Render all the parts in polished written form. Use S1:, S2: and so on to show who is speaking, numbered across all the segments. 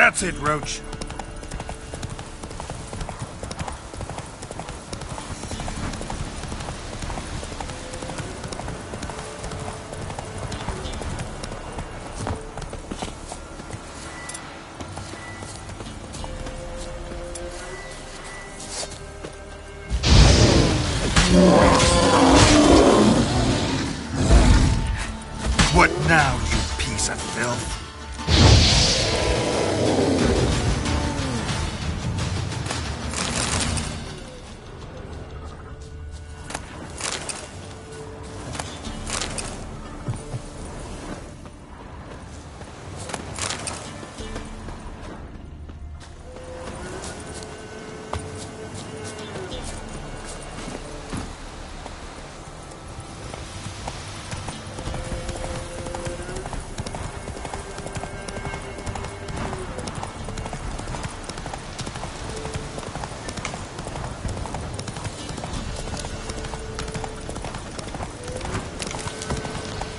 S1: That's it, Roach. What now, you piece of filth?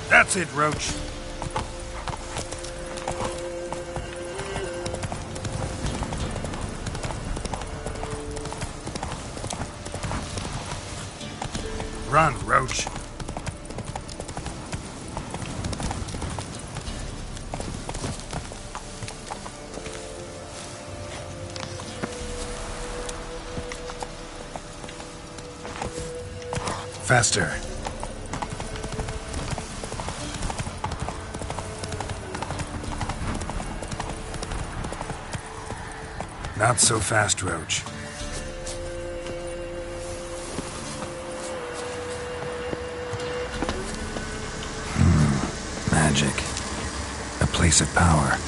S1: That's it, Roach. Run, Roach. Faster. Not so fast, Roach. Magic. A place of power.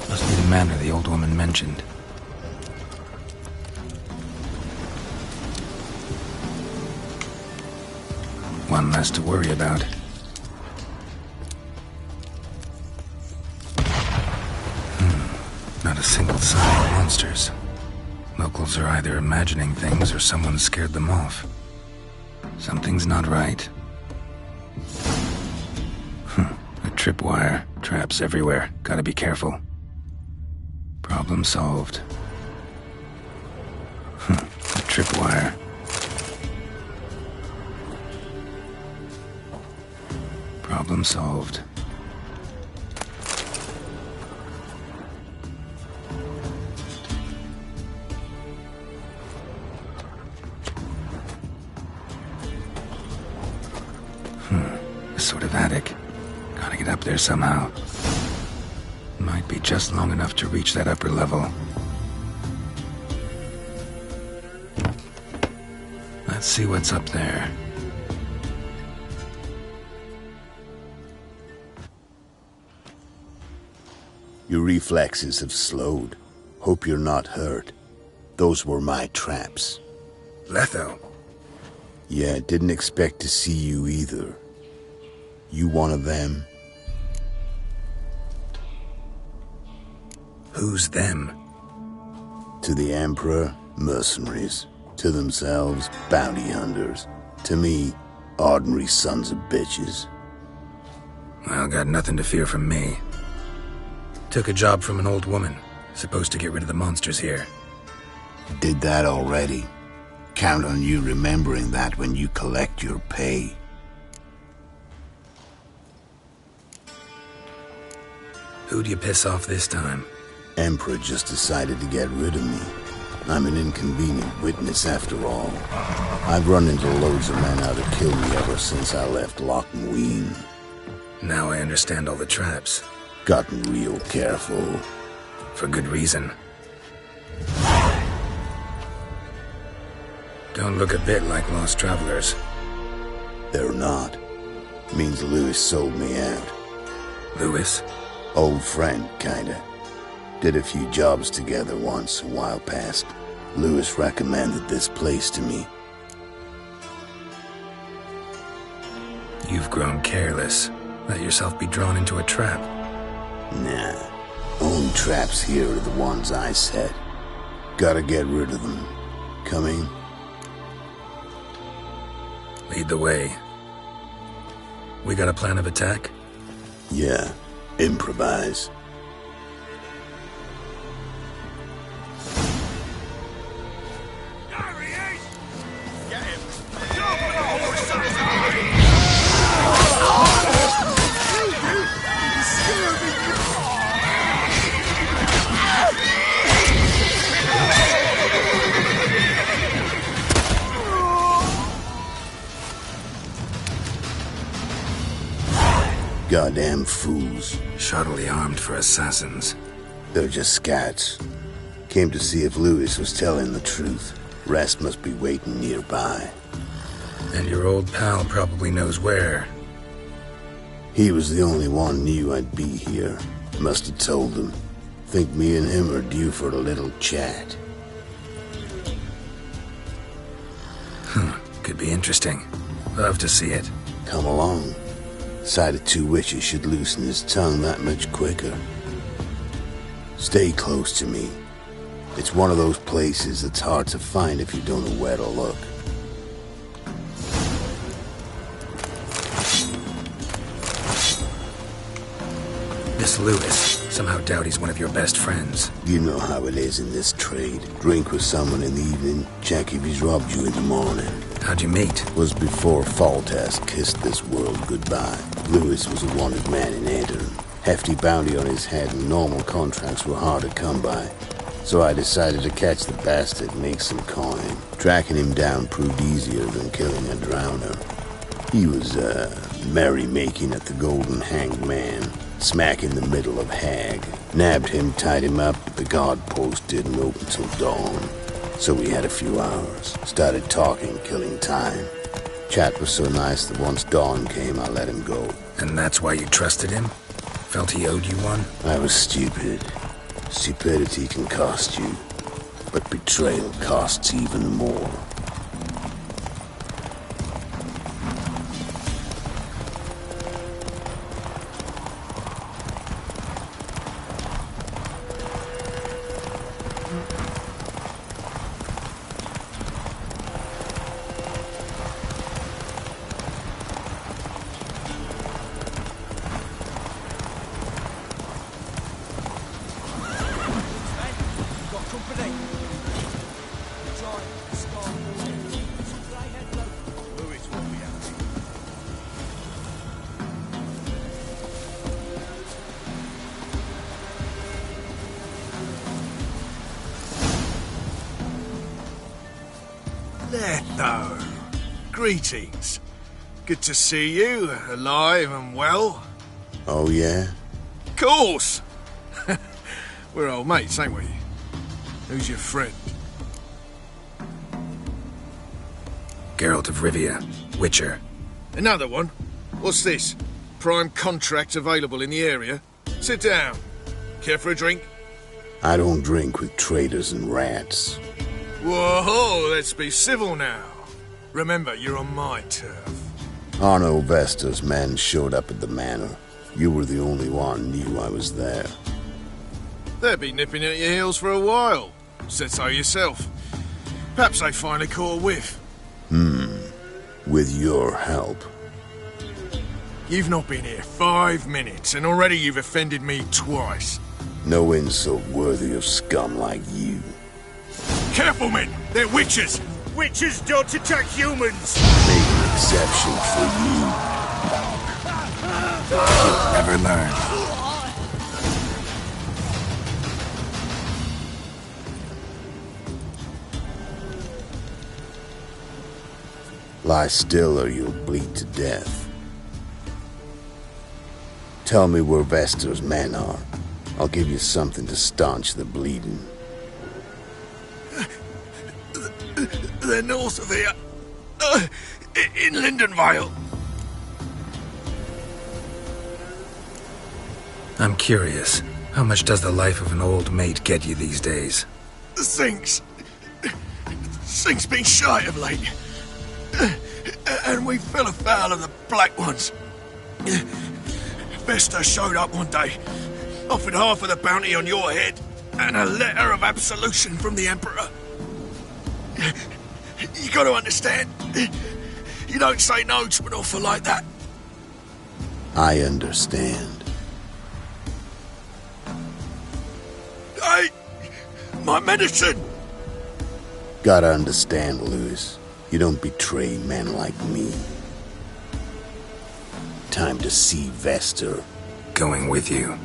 S1: Must be the manor the old woman mentioned. One less to worry about. Not a single sign of monsters. Locals are either imagining things or someone scared them off. Something's not right. A tripwire. Traps everywhere. Gotta be careful. Problem solved. A tripwire. Problem solved. A sort of attic. Gotta get up there somehow. Might be just long enough to reach that upper level. Let's see what's up there.
S2: Your reflexes have slowed. Hope you're not hurt. Those were my traps.
S1: Letho.
S2: Yeah, didn't expect to see you either. You one of them?
S1: Who's them?
S2: To the Emperor, mercenaries. To themselves, bounty hunters. To me, ordinary sons of bitches.
S1: Well, got nothing to fear from me. Took a job from an old woman. Supposed to get rid of the monsters here.
S2: Did that already. Count on you remembering that when you collect your pay.
S1: Who'd you piss off this time?
S2: Emperor just decided to get rid of me. I'm an inconvenient witness after all. I've run into loads of men out to kill me ever since I left Loch Muin.
S1: Now I understand all the traps.
S2: Gotten real careful.
S1: For good reason. Don't look a bit like lost travelers.
S2: They're not. Means Lewis sold me out.
S1: Lewis?
S2: Old friend, kinda. Did a few jobs together once, a while past. Lewis recommended this place to me.
S1: You've grown careless. Let yourself be drawn into a trap.
S2: Nah. Only traps here are the ones I set. Gotta get rid of them. Coming?
S1: Lead the way. We got a plan of attack?
S2: Yeah. Improvise. Goddamn fools.
S1: Shoddily armed for assassins.
S2: They're just scouts. Came to see if Lewis was telling the truth. Rest must be waiting nearby.
S1: And your old pal probably knows where.
S2: He was the only one knew I'd be here. Must have told them. Think me and him are due for a little chat.
S1: Could be interesting. Love to see it.
S2: Come along. Sight of two witches should loosen his tongue that much quicker. Stay close to me. It's one of those places that's hard to find if you don't know where to look.
S1: This Lewis. Somehow doubt he's one of your best friends.
S2: You know how it is in this trade. Drink with someone in the evening, check if he's robbed you in the morning.
S1: How'd you meet?
S2: Was before Faltas kissed this world goodbye. Lewis was a wanted man in Antrim. Hefty bounty on his head and normal contracts were hard to come by. So I decided to catch the bastard and make some coin. Tracking him down proved easier than killing a drowner. He was, merrymaking at the Golden Hanged Man. Smack in the middle of Hag. Nabbed him, tied him up, but the guard post didn't open till dawn. So we had a few hours. Started talking, killing time. Chat was so nice that once dawn came, I let him go.
S1: And that's why you trusted him? Felt he owed you one?
S2: I was stupid. Stupidity can cost you, but betrayal costs even more.
S3: Letho. Greetings. Good to see you, alive and well.
S2: Oh, yeah?
S3: Course! We're old mates, ain't we? Who's your friend?
S1: Geralt of Rivia. Witcher.
S3: Another one? What's this? Prime contract available in the area? Sit down. Care for a drink?
S2: I don't drink with traitors and rats.
S3: Whoa, let's be civil now. Remember, you're on my turf.
S2: Arno Vestas' men showed up at the manor. You were the only one knew I was there.
S3: They'll be nipping at your heels for a while. Said so yourself. Perhaps they finally caught a whiff.
S2: With your help.
S3: You've not been here 5 minutes, and already you've offended me twice.
S2: No insult worthy of scum like you.
S3: Careful, men! They're witches! Witches don't attack humans!
S2: Make an exception for you.
S1: You'll never learn.
S2: Lie still or you'll bleed to death. Tell me where Vestar's men are. I'll give you something to staunch the bleeding.
S3: They're north of here. In Lindenvale.
S1: I'm curious. How much does the life of an old mate get you these days?
S3: Things been shy of late. And we fell afoul of the Black Ones. Vesta showed up one day, offered half of the bounty on your head, and a letter of absolution from the Emperor. You gotta understand, you don't say no to an offer like that.
S2: I understand.
S3: Hey, my medicine!
S2: Gotta understand, Lewis. You don't betray men like me. Time to see Vester.
S1: Going with you.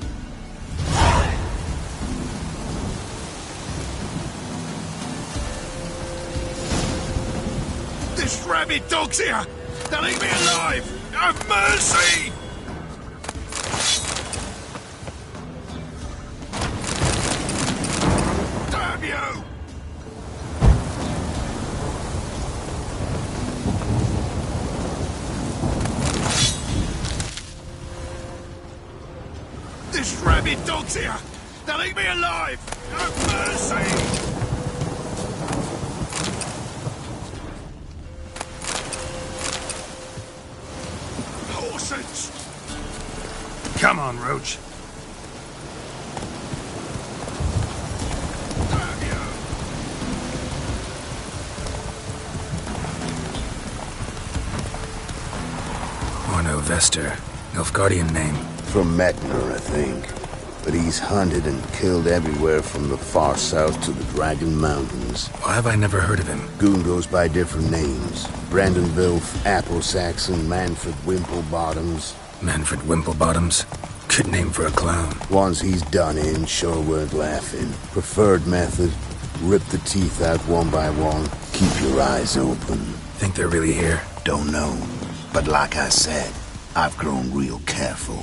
S3: This rabid dog's here! They'll eat me alive! Have mercy! Damn you! This rabid dog's here! They'll eat me alive! Have mercy! Horses!
S1: Come on, Roach.
S3: Damn you!
S1: Orno Vester. Nilfgaardian name.
S2: From Metner, I think. But he's hunted and killed everywhere from the far south to the Dragon Mountains.
S1: Why have I never heard of him?
S2: Goon goes by different names. Brandon Vilf, Apple Saxon, Manfred Wimplebottoms.
S1: Manfred Wimplebottoms. Good name for a clown.
S2: Ones he's done in sure weren't laughing. Preferred method, rip the teeth out one by one. Keep your eyes open.
S1: Think they're really here?
S2: Don't know. But like I said, I've grown real careful.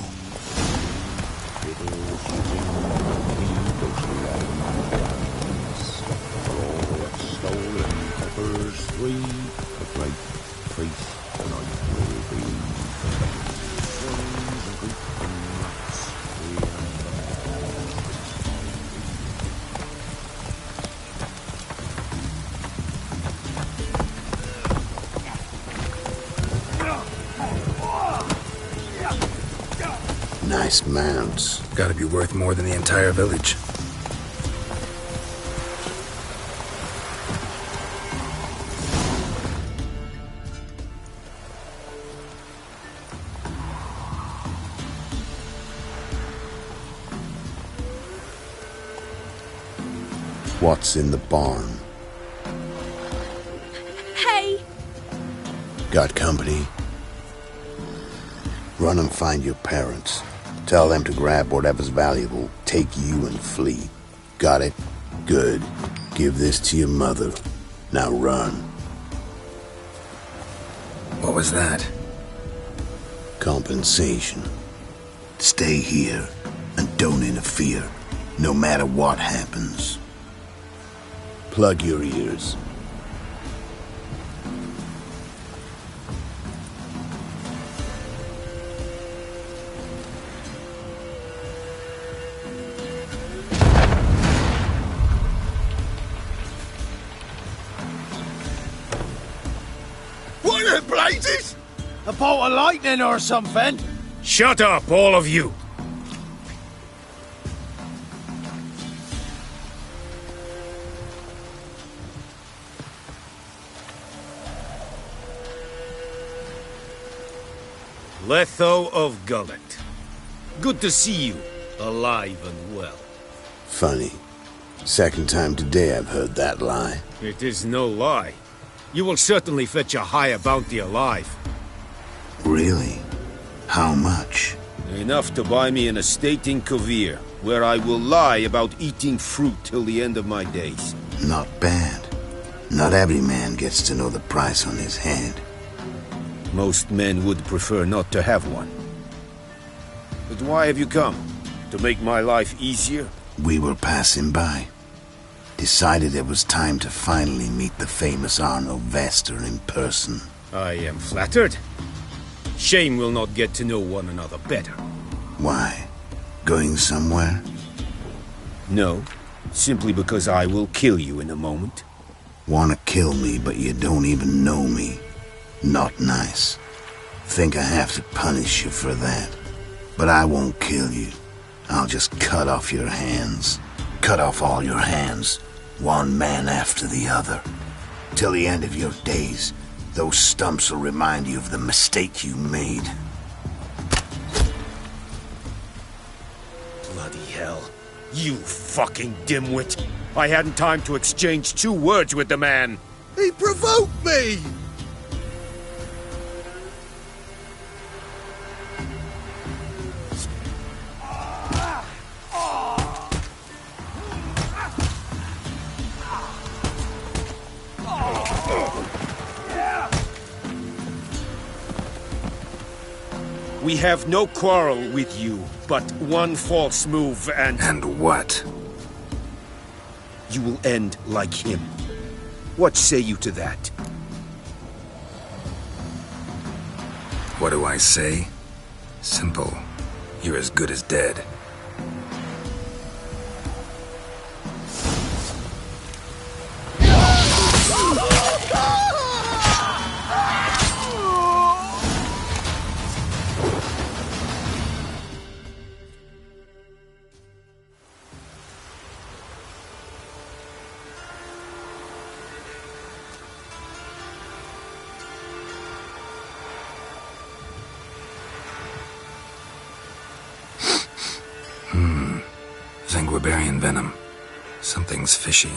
S2: Nice mounts.
S1: Gotta be worth more than the entire village.
S2: What's in the barn?
S4: Hey!
S2: Got company? Run and find your parents. Tell them to grab whatever's valuable, take you and flee. Got it? Good. Give this to your mother. Now run.
S1: What was that?
S2: Compensation. Stay here and don't interfere, no matter what happens. Plug your ears.
S3: What the blazes?
S5: A bolt of lightning or something?
S6: Shut up, all of you! Letho of Gullet. Good to see you, alive and well.
S2: Funny. Second time today I've heard that lie.
S6: It is no lie. You will certainly fetch a higher bounty alive.
S2: Really? How much?
S6: Enough to buy me an estate in Kovir, where I will lie about eating fruit till the end of my days.
S2: Not bad. Not every man gets to know the price on his head.
S6: Most men would prefer not to have one. But why have you come? To make my life easier?
S2: We were passing by. Decided it was time to finally meet the famous Arno Vester in person.
S6: I am flattered. Shame we'll not get to know one another better.
S2: Why? Going somewhere?
S6: No, simply because I will kill you in a moment.
S2: Wanna kill me, but you don't even know me. Not nice. Think I have to punish you for that. But I won't kill you. I'll just cut off your hands. Cut off all your hands, one man after the other. Till the end of your days, those stumps will remind you of the mistake you made.
S6: Bloody hell. You fucking dimwit. I hadn't time to exchange 2 words with the man.
S3: He provoked me!
S6: We have no quarrel with you, but one false move and...
S1: And what?
S6: You will end like him. What say you to that?
S1: What do I say? Simple. You're as good as dead. Zanguibarian venom. Something's fishy.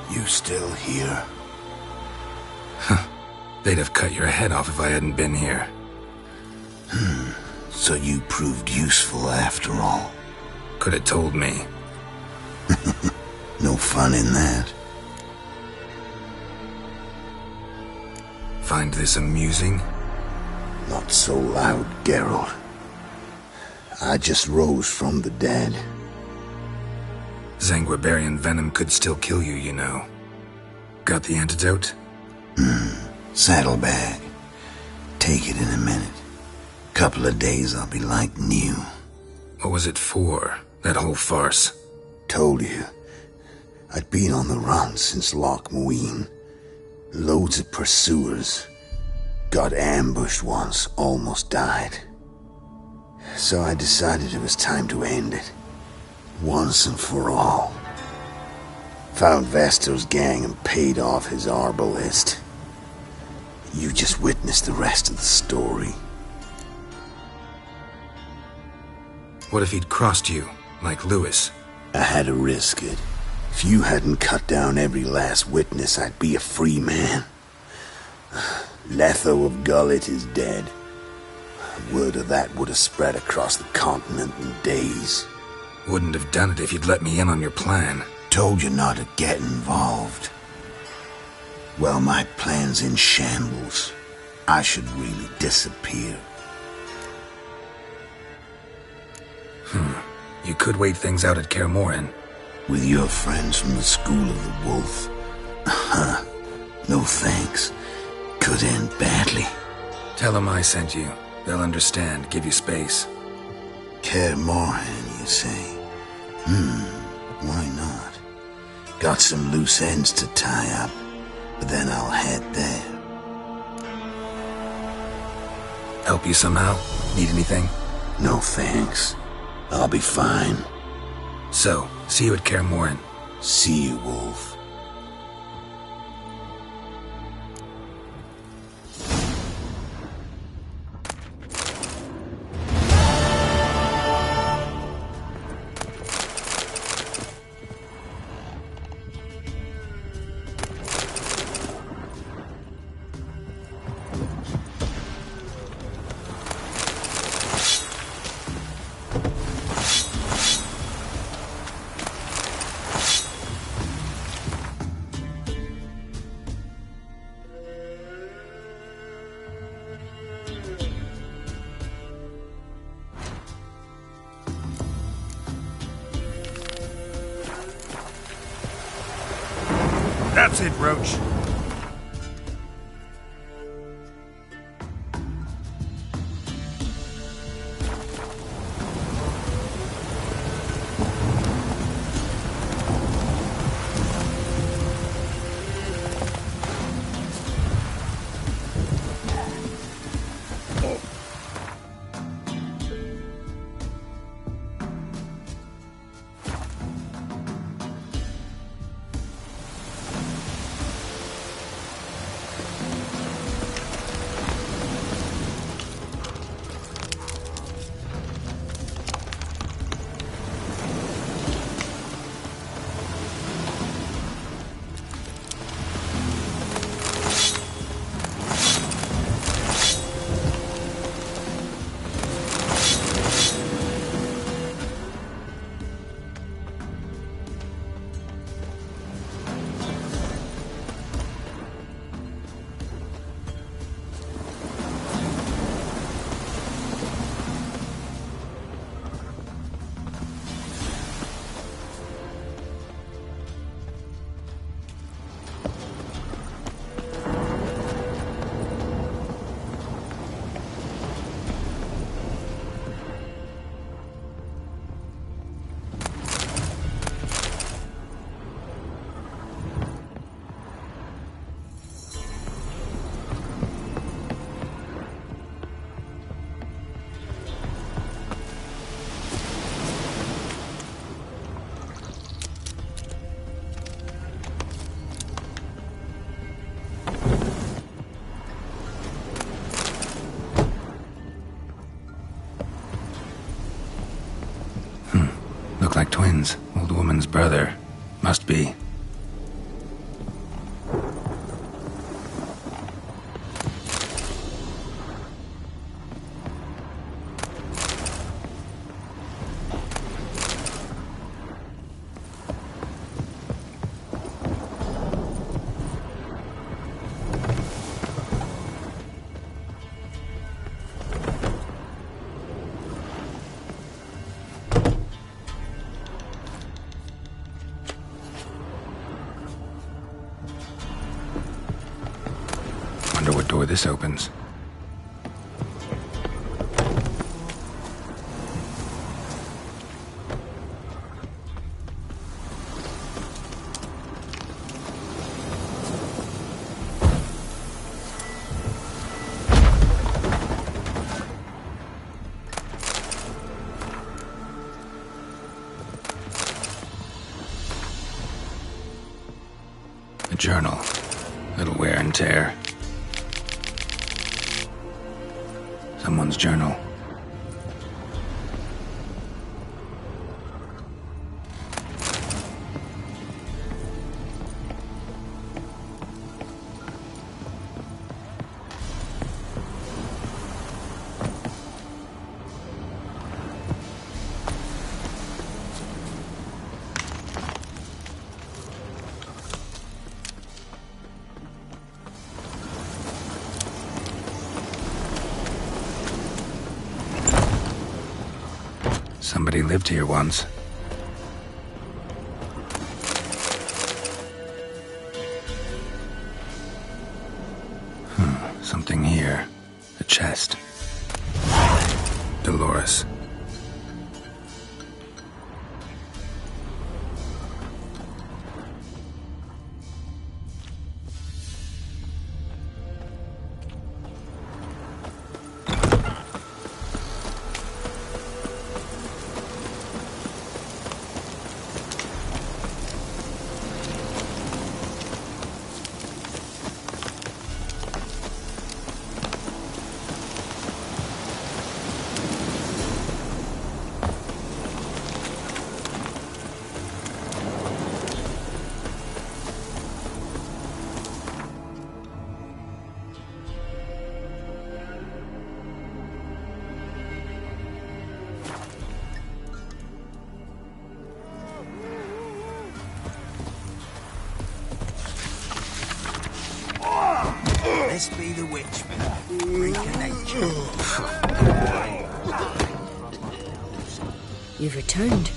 S2: You still here?
S1: They'd have cut your head off if I hadn't been here.
S2: So you proved useful after all.
S1: Could have told me.
S2: No fun in that.
S1: Find this amusing?
S2: Not so loud, Geralt. I just rose from the dead.
S1: Zanguibarian venom could still kill you, you know. Got the antidote?
S2: Saddlebag. Take it in a minute. Couple of days I'll be like new.
S1: What was it for, that whole farce?
S2: Told you. I'd been on the run since Loch Muin. Loads of pursuers. Got ambushed once, almost died. So I decided it was time to end it. Once and for all. Found Vester's gang and paid off his arbalist. You just witnessed the rest of the story.
S1: What if he'd crossed you, like Lewis?
S2: I had to risk it. If you hadn't cut down every last witness, I'd be a free man. Letho of Gullet is dead. Word of that would have spread across the continent in days.
S1: Wouldn't have done it if you'd let me in on your plan.
S2: Told you not to get involved. Well, my plan's in shambles. I should really disappear.
S1: You could wait things out at Kaer Morhen.
S2: With your friends from the School of the Wolf. No thanks. Could end badly.
S1: Tell them I sent you. They'll understand, give you space.
S2: Kaer Morhen, you say? Why not? Got some loose ends to tie up, but then I'll head there.
S1: Help you somehow? Need anything?
S2: No thanks. I'll be fine.
S1: So, see you at Kaer Morhen.
S2: See you, Wolf.
S3: That's it, Roach.
S1: Look like twins. Old woman's brother. Must be. Wonder what door this opens. A journal. Little wear and tear. Someone's journal. Somebody lived here once. Something here. A chest. Dolores.
S4: This be the witch. Freak of nature.
S7: You've returned.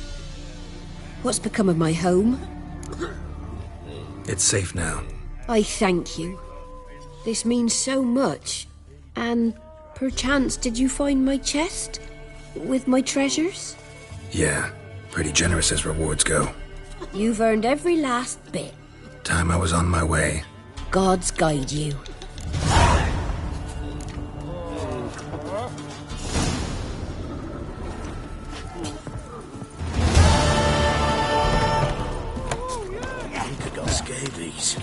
S7: What's become of my home?
S1: It's safe now.
S7: I thank you. This means so much. And perchance did you find my chest? With my treasures?
S1: Yeah, pretty generous as rewards go.
S7: You've earned every last bit.
S1: Time I was on my way.
S7: Gods guide you.
S2: Could go scabies.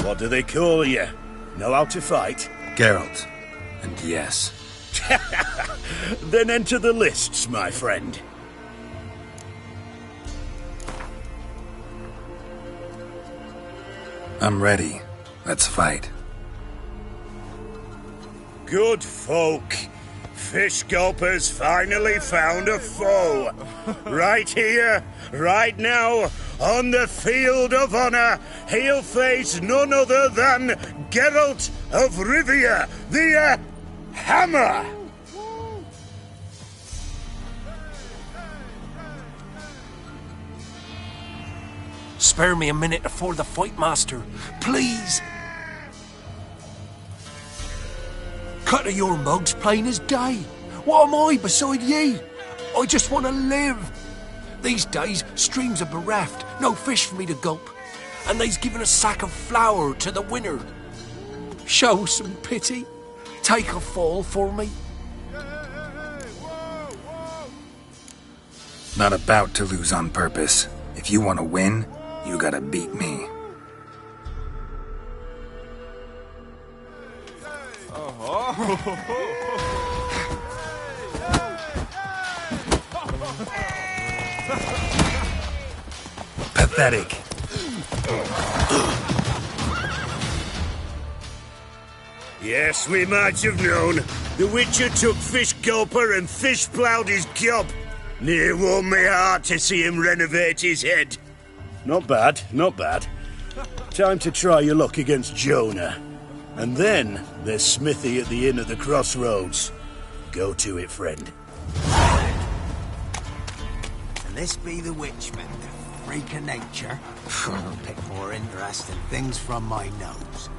S8: What do they call you? Know how to fight?
S1: Geralt. And yes.
S8: Then enter the lists, my friend.
S1: I'm ready. Let's fight.
S8: Good folk. Fish Gulper's finally found a foe. Right here, right now, on the field of honor, he'll face none other than Geralt of Rivia, the Hammer.
S9: Spare me a minute before the fight, master. Please. Cut of your mug's plain as day. What am I beside ye? I just want to live. These days, streams are bereft, no fish for me to gulp. And they's given a sack of flour to the winner. Show some pity. Take a fall for me.
S1: Not about to lose on purpose. If you want to win, you gotta beat me. Pathetic.
S8: Yes, we might have known. The Witcher took Fish Gulper and fish ploughed his gob. Near warmed me heart to see him renovate his head. Not bad, not bad. Time to try your luck against Jonah. And then there's Smithy at the Inn of the Crossroads. Go to it, friend.
S4: And this be the Witchman, the freak of nature. I'll pick more interesting things from my nose.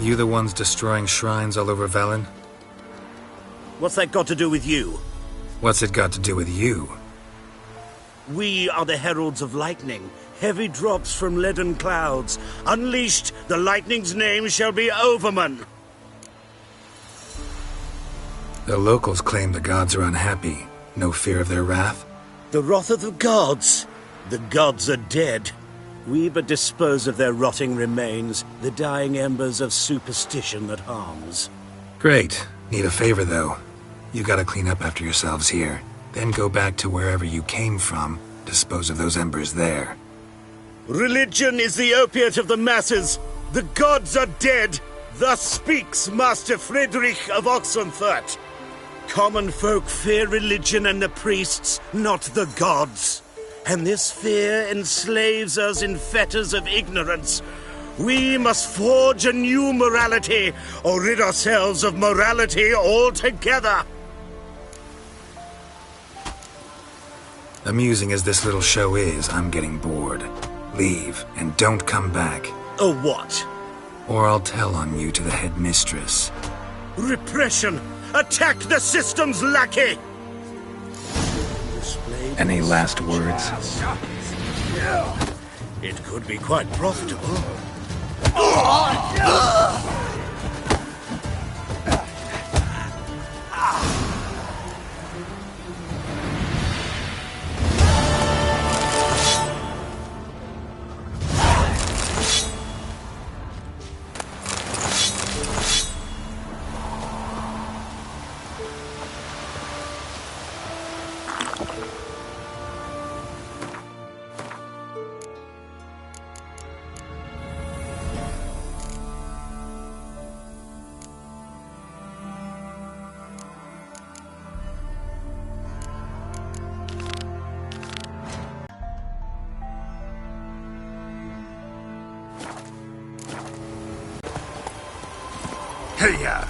S1: You the ones destroying shrines all over Velen?
S8: What's that got to do with you?
S1: What's it got to do with you?
S8: We are the heralds of lightning. Heavy drops from leaden clouds. Unleashed, the lightning's name shall be Overman.
S1: The locals claim the gods are unhappy. No fear of their wrath?
S8: The wrath of the gods. The gods are dead. We but dispose of their rotting remains, the dying embers of superstition that harms.
S1: Great. Need a favor, though. You gotta clean up after yourselves here. Then go back to wherever you came from. Dispose of those embers there.
S8: Religion is the opiate of the masses. The gods are dead. Thus speaks Master Friedrich of Oxenfurt. Common folk fear religion and the priests, not the gods. And this fear enslaves us in fetters of ignorance. We must forge a new morality, or rid ourselves of morality altogether.
S1: Amusing as this little show is, I'm getting bored. Leave, and don't come back.
S8: Oh, what?
S1: Or I'll tell on you to the headmistress.
S8: Repression! Attack the system's lackey!
S1: Any last words?
S8: It could be quite profitable.
S1: Hey-ya!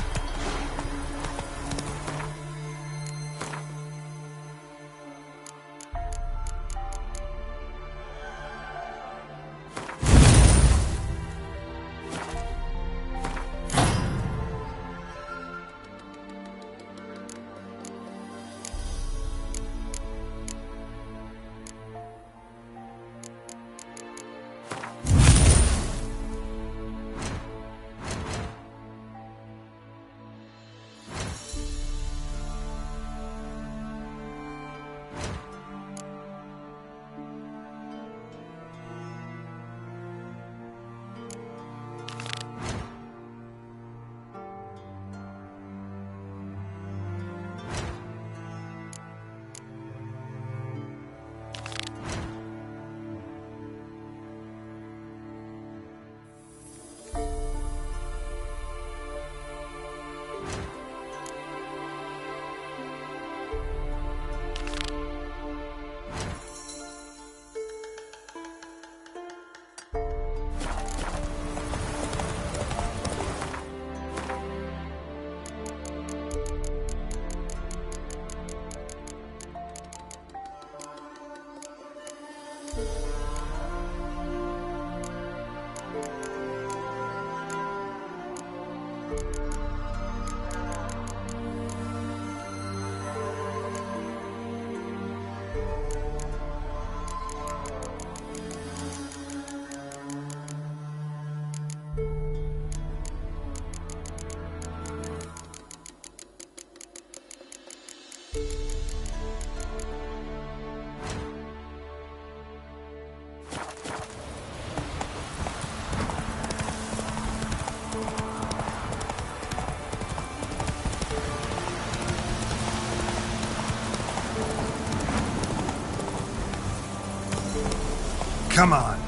S1: Come on.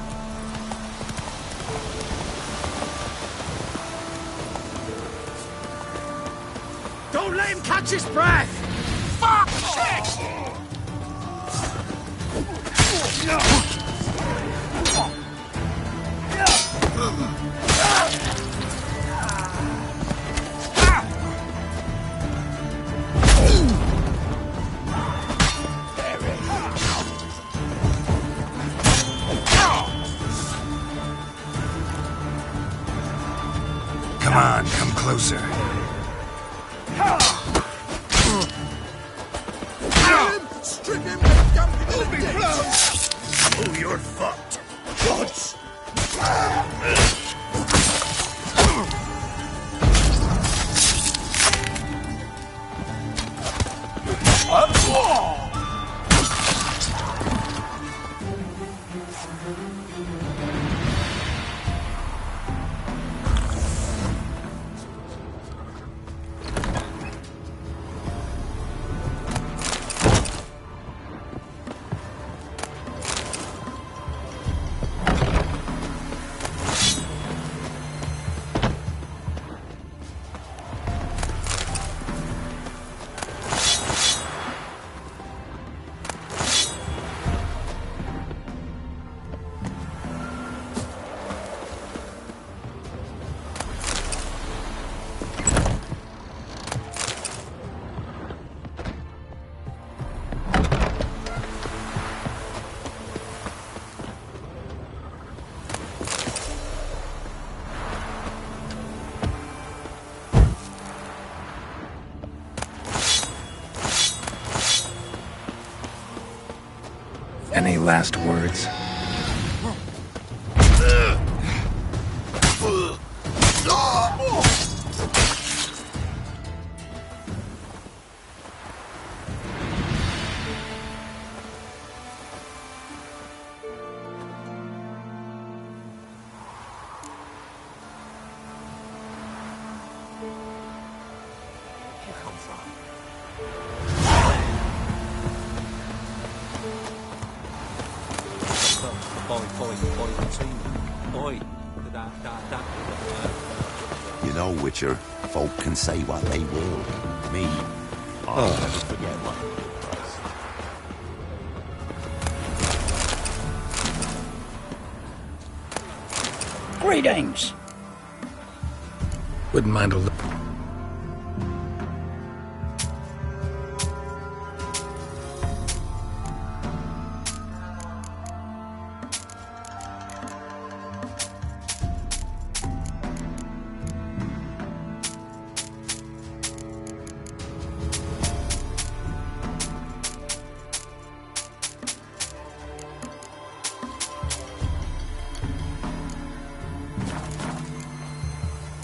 S5: Don't let him catch his breath! Fuck! Shit!
S1: Come closer.
S3: Strip him and dump him in the ditch!
S8: Oh, you're fucked. Gods!
S1: Any last words?
S10: You know, Witcher, folk can say what they will. Me, I'll never forget what they did.
S11: Greetings.
S1: Wouldn't mind a look.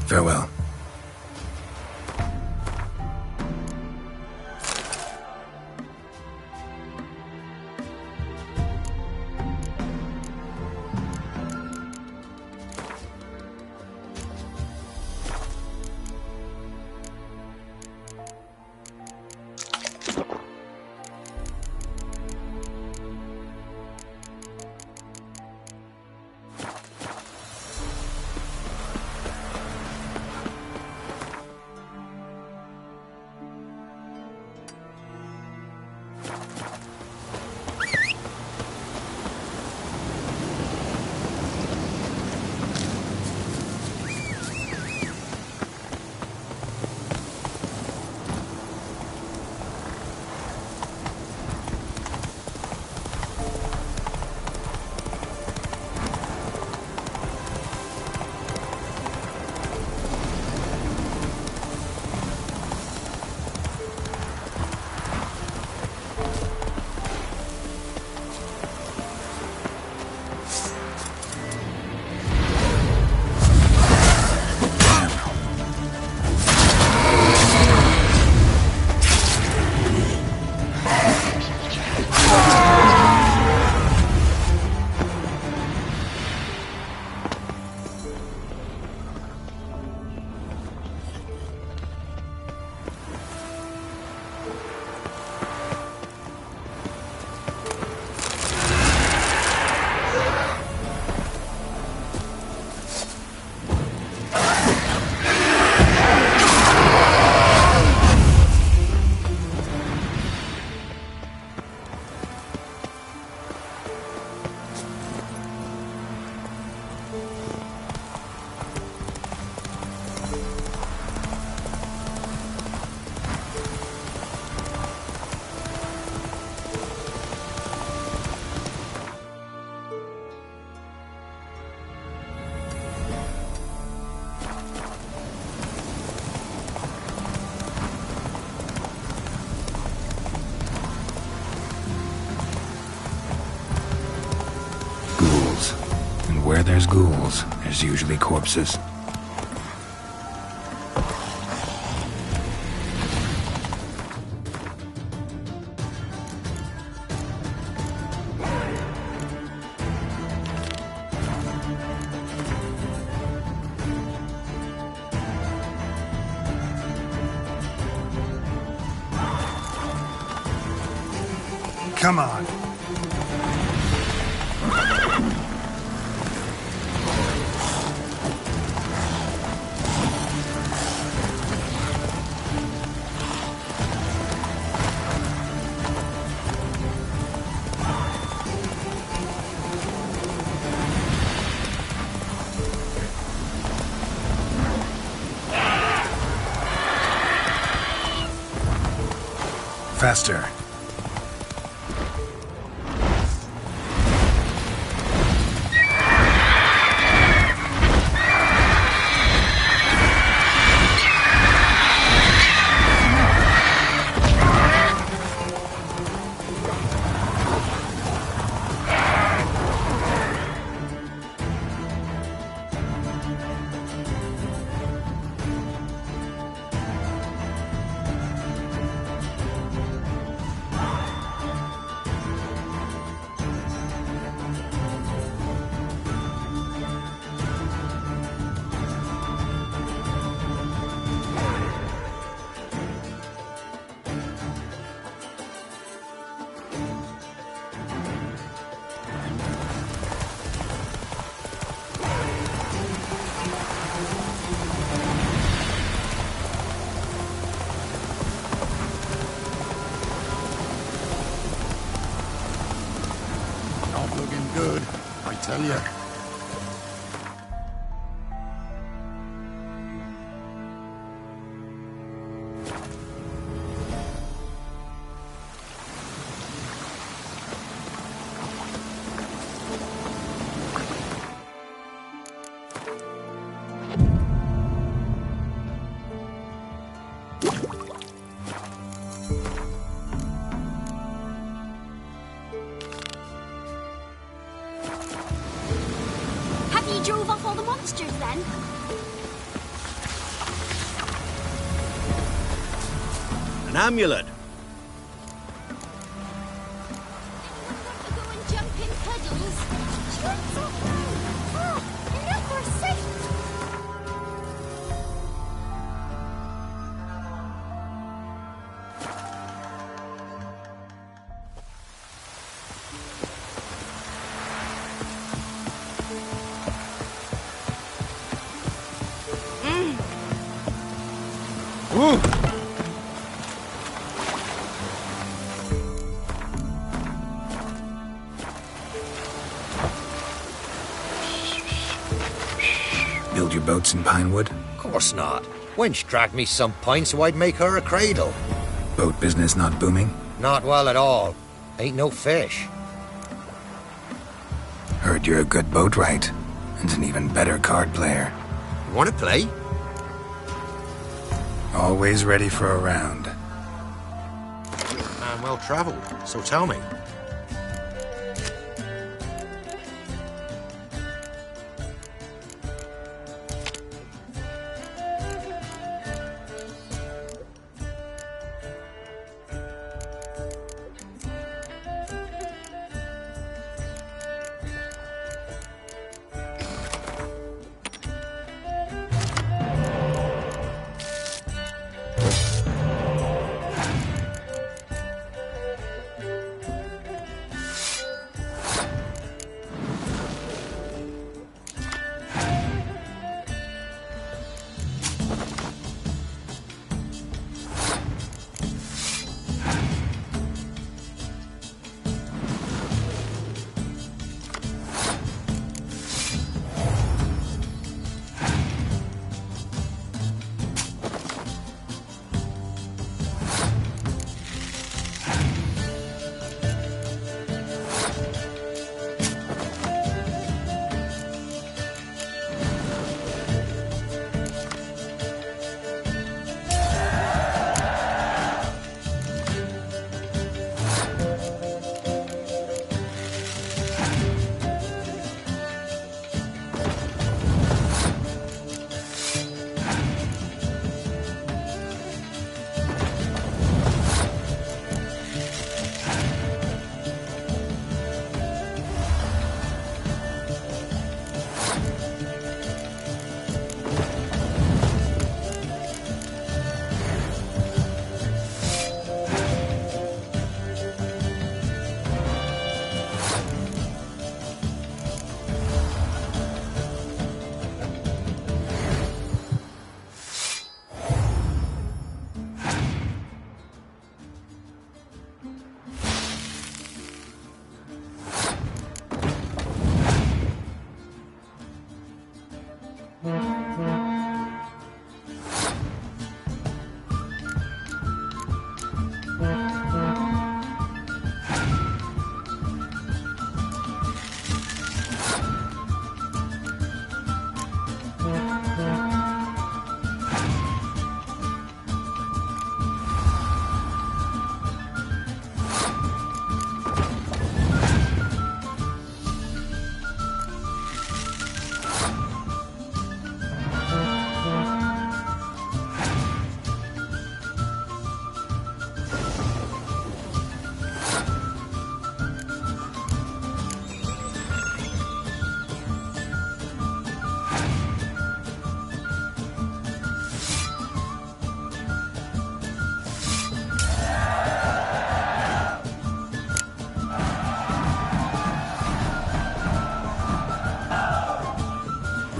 S1: Farewell. where there's ghouls, there's usually corpses. Come on. Faster.
S11: Looking good, I tell you.
S12: You drove off all the monsters then?
S8: An amulet.
S12: To go and jump in puddles? Shut up! Oh, enough for safe!
S8: Woo!
S1: Build your boats in Pinewood?
S13: Course not. Winch dragged me some pine so I'd make her a cradle.
S1: Boat business not booming?
S13: Not well at all. Ain't no fish.
S1: Heard you're a good boatwright, and an even better card player.
S13: You wanna play?
S1: Always ready for a round.
S13: Man well travelled, so tell me.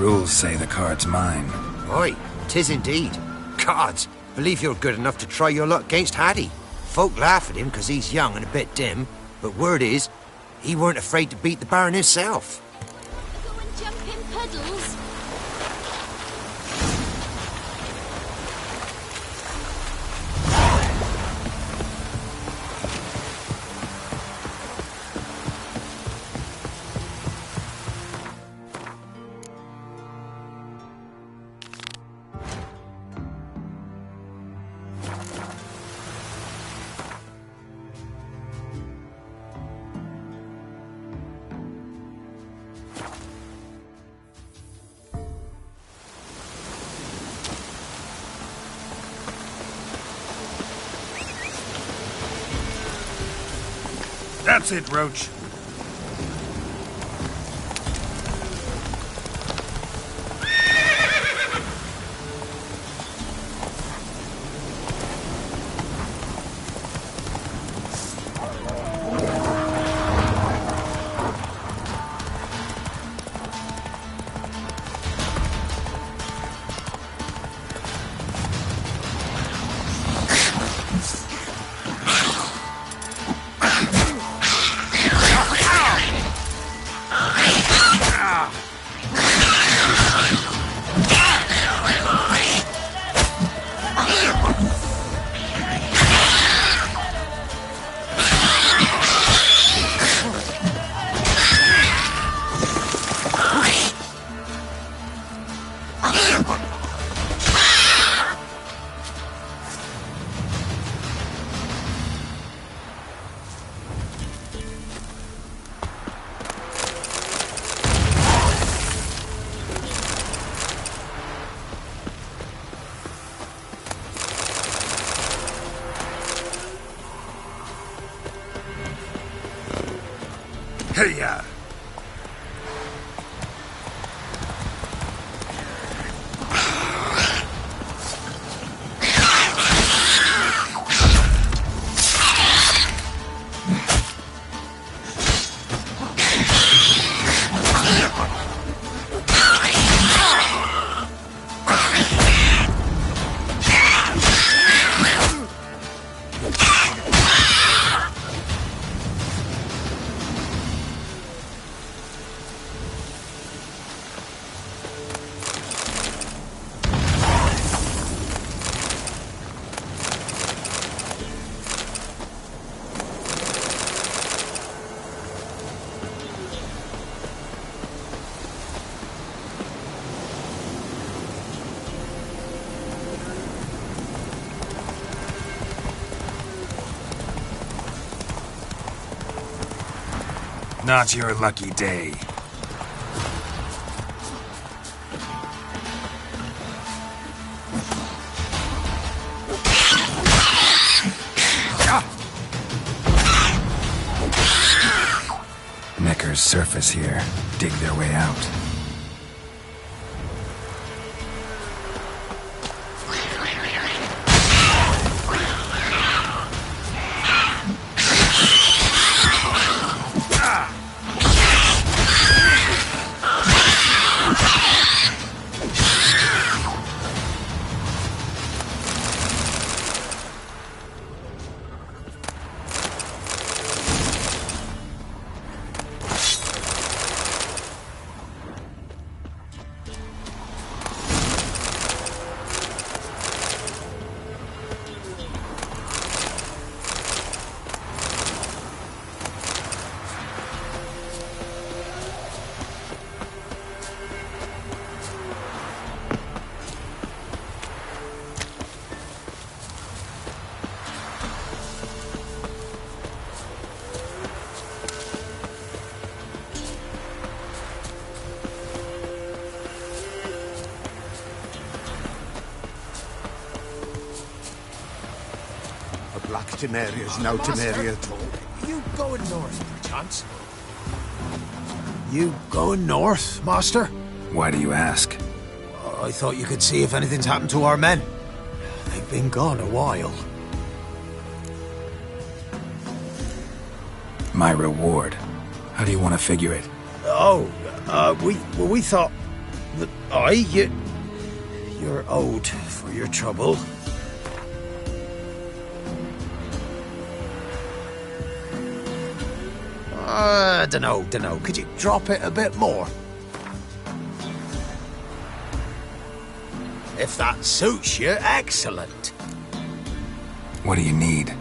S1: rules say the card's mine.
S13: Aye, 'tis indeed. Gods, believe you're good enough to try your luck against Hattie. Folk laugh at him 'cause he's young and a bit dim, but word is, he weren't afraid to beat the Baron himself.
S12: Go and jump in puddles.
S1: That's it, Roach. Hey-ya! Not your lucky day. Neckers surface here, dig their way out.
S4: Black Temeria's no Temeria at all.
S9: You going north, perchance?
S4: You going north, Master?
S1: Why do you ask?
S4: I thought you could see if anything's happened to our men. They've been gone a while.
S1: My reward. How do you want to figure it?
S4: Oh, we thought... Aye, you're owed for your trouble. Dunno. Could you drop it a bit more? If that suits you, excellent.
S1: What do you need?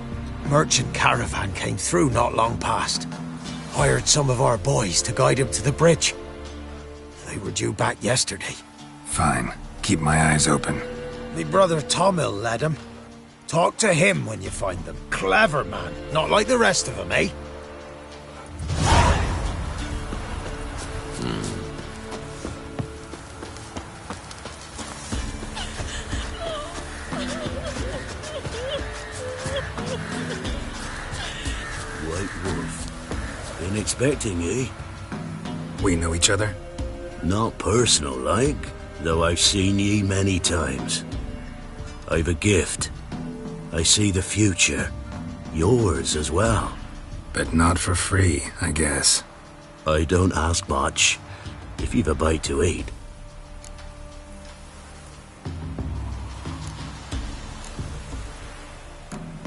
S4: Merchant caravan came through not long past. Hired some of our boys to guide him to the bridge. They were due back yesterday.
S1: Fine. Keep my eyes open.
S4: Me brother Tom'll led him. Talk to him when you find them. Clever man. Not like the rest of them, eh?
S8: White Wolf. Been expecting ye?
S1: We know each other?
S8: Not personal like, though I've seen ye many times. I've a gift. I see the future. Yours as well.
S1: But not for free, I guess.
S8: I don't ask much, if you've a bite to eat.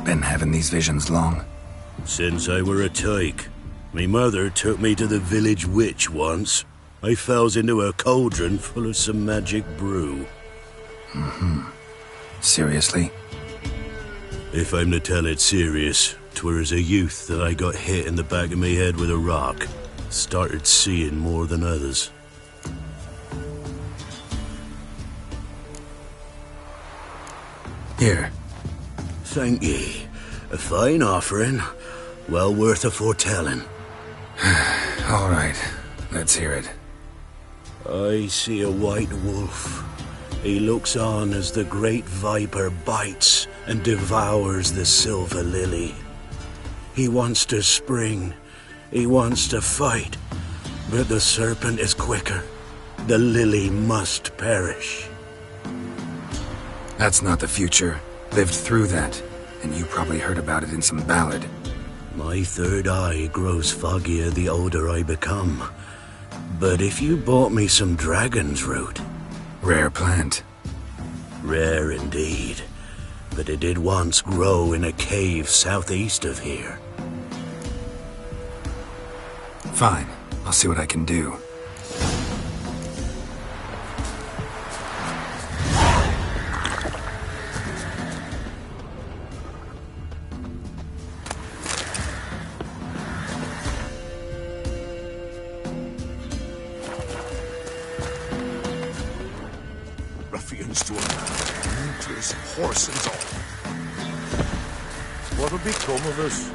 S1: Been having these visions long?
S8: Since I were a tyke. Me mother took me to the village witch once. I fells into a cauldron full of some magic brew.
S1: Seriously?
S8: If I'm to tell it serious, 'twere as a youth that I got hit in the back of me head with a rock. Started seeing more than others.
S1: Here.
S8: Thank ye. A fine offering. Well worth a foretelling.
S1: All right. Let's hear it.
S8: I see a white wolf. He looks on as the great viper bites and devours the silver lily. He wants to spring. He wants to fight. But the serpent is quicker. The lily must perish.
S1: That's not the future. Lived through that. And you probably heard about it in some ballad.
S8: My third eye grows foggier the older I become. But if you bought me some dragon's root...
S1: Rare plant.
S8: Rare indeed. But it did once grow in a cave southeast of here.
S1: Fine. I'll see what I can do.
S5: Ruffians to a man, to his horse and all. What'll become of us?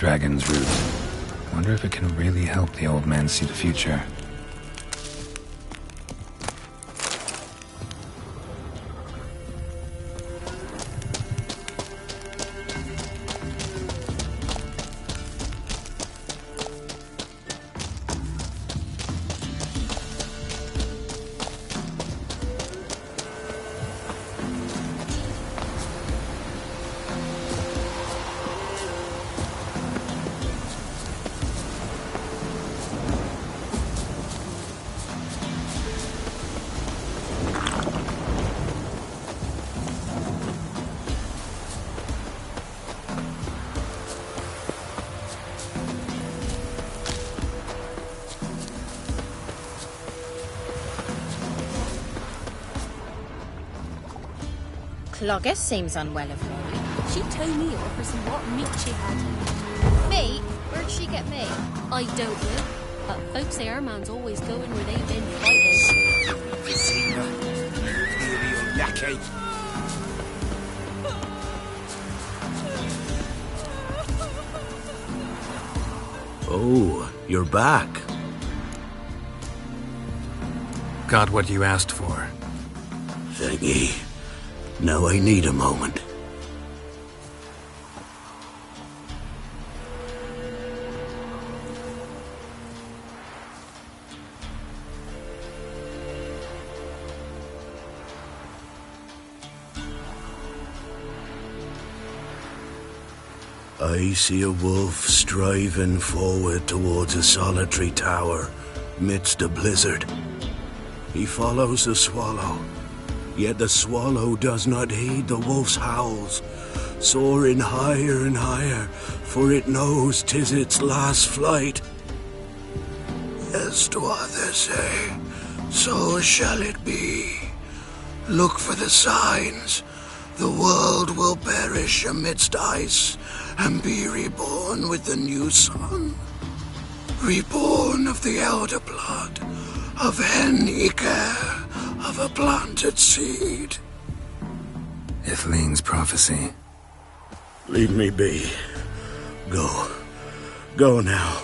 S1: dragon's root. I wonder if it can really help the old man see the future.
S12: Clogger seems unwell of late.
S11: She told me over some what meat she had.
S12: Meat? Where'd she get meat?
S11: I don't know, but folks say our man's always going where they've been fighting.
S13: Vizina, you lackey.
S9: Oh, you're back.
S1: Got what you asked for.
S9: Thank Now I need a moment. I see a wolf striving forward towards a solitary tower midst a blizzard. He follows the swallow. Yet the swallow does not heed the wolf's howls, soaring higher and higher, for it knows 'tis its last flight. As to others say, so shall it be. Look for the signs. The world will perish amidst ice and be reborn with the new sun. Reborn of the elder blood, of Henniker, of a planted seed.
S1: Ithleen's prophecy.
S9: Leave me be. Go. Go now.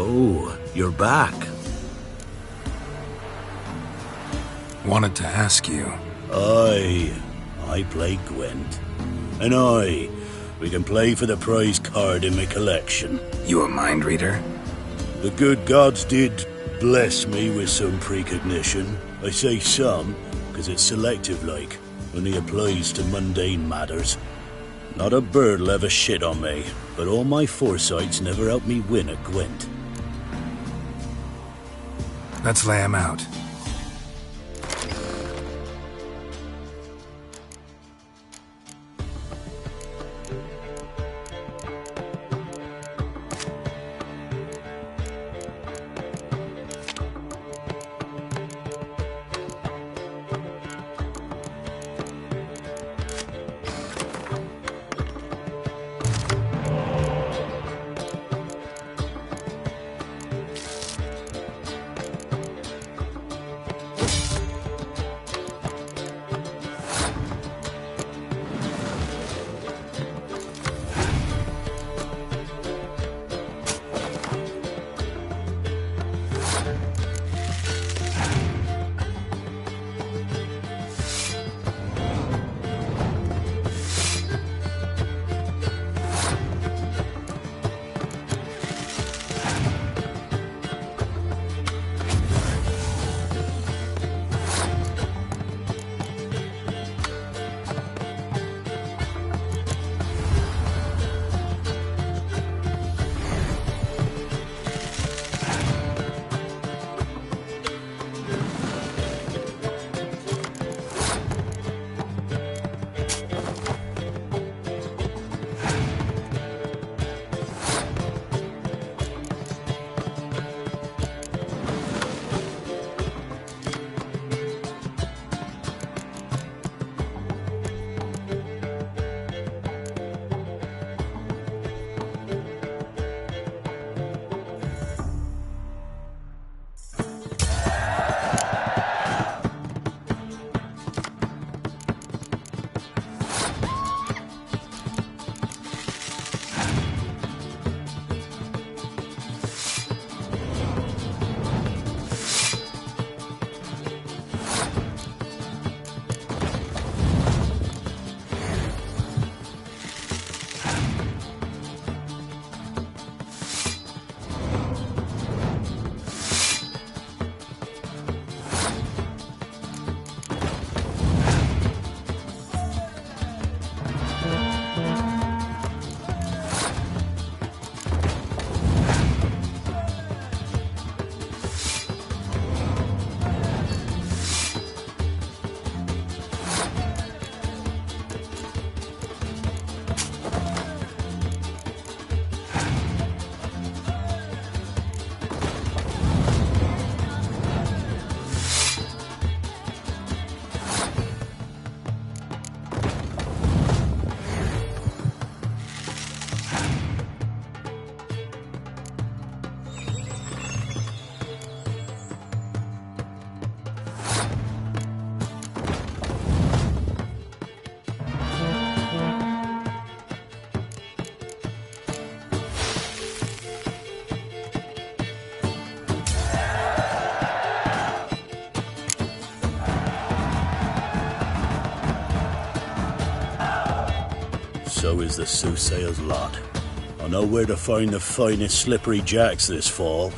S9: Oh, you're back.
S1: Wanted to ask you.
S9: I play Gwent. And we can play for the prize card in my collection.
S1: You a mind reader?
S9: The good gods did bless me with some precognition. I say some, because it's selective like, only applies to mundane matters. Not a bird'll ever shit on me, but all my foresight's never helped me win a Gwent.
S1: Let's lay him out.
S8: so is the soothsayer's lot. I know where to find the finest slippery jacks this fall,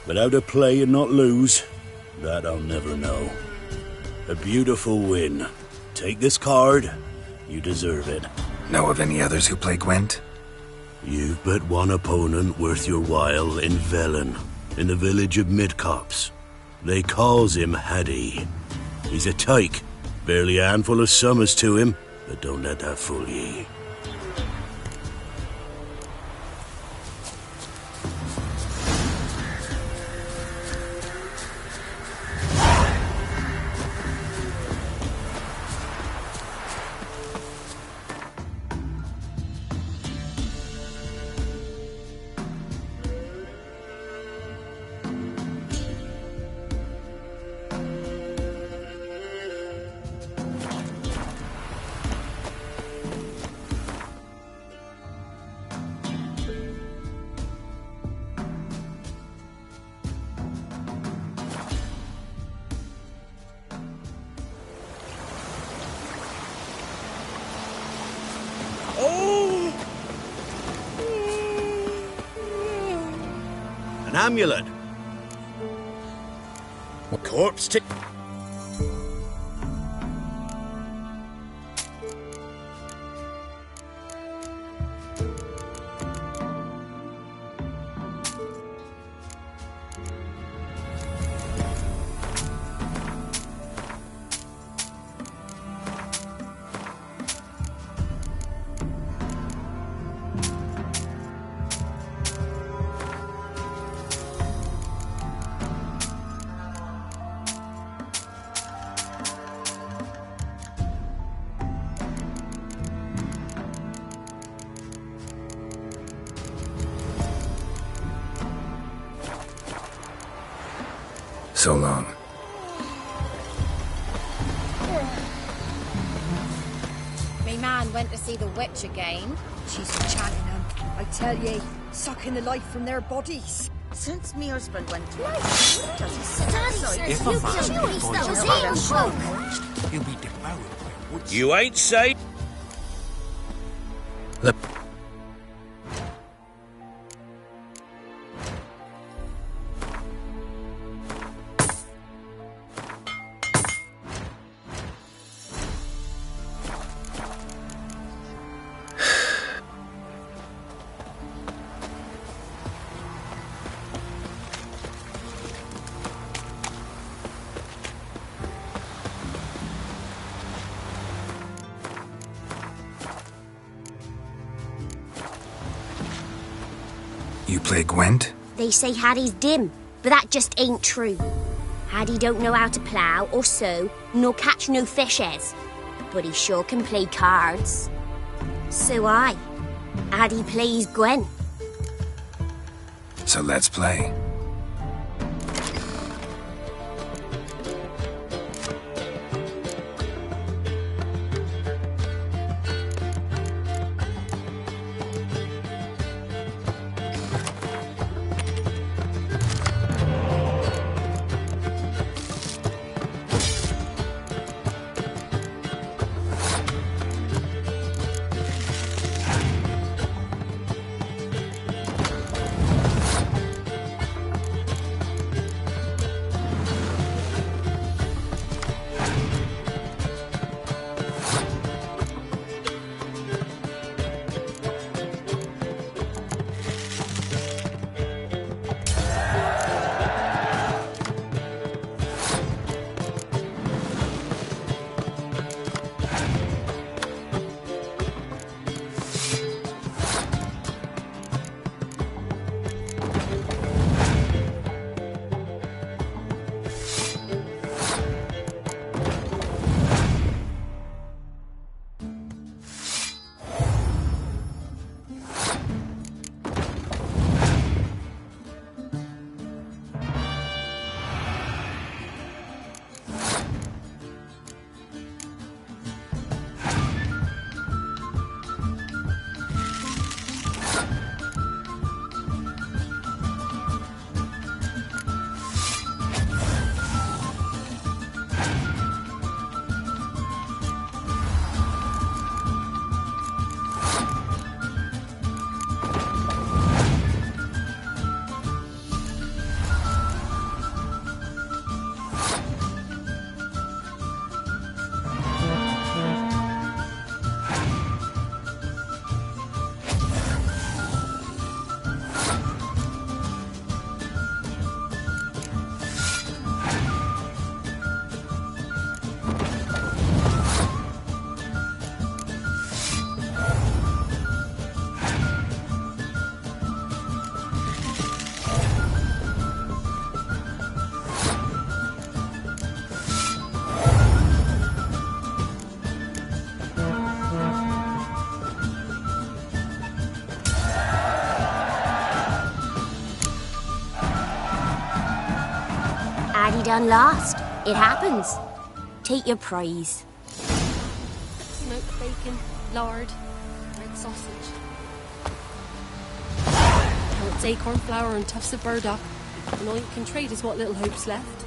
S8: but how to play and not lose, that I'll never know. A beautiful win. Take this card. You deserve it.
S1: Know of any others who play Gwent?
S8: You've but one opponent worth your while in Velen, in the village of Midcops. They calls him Haddie. He's a tyke. Barely a handful of summers to him, but don't let that fool ye. An amulet. Corpse to...
S1: So long.
S12: Me man went to see the witch again.
S14: She's chanting them. I tell ye, sucking the life from their bodies. Since me husband went to does he sit outside?
S9: If a man he'll be devoured.
S8: You ain't safe.
S1: You play Gwent?
S15: They say Haddie's dim, but that just ain't true. Haddie don't know how to plough or sow, nor catch no fishes. But he sure can play cards. So Haddie plays Gwent.
S1: So let's play.
S15: he done last. It happens. Take your praise.
S11: Smoked bacon, lard, red sausage. Carrots, acorn flour, and tufts of burdock. And all you can trade is what little hope's left.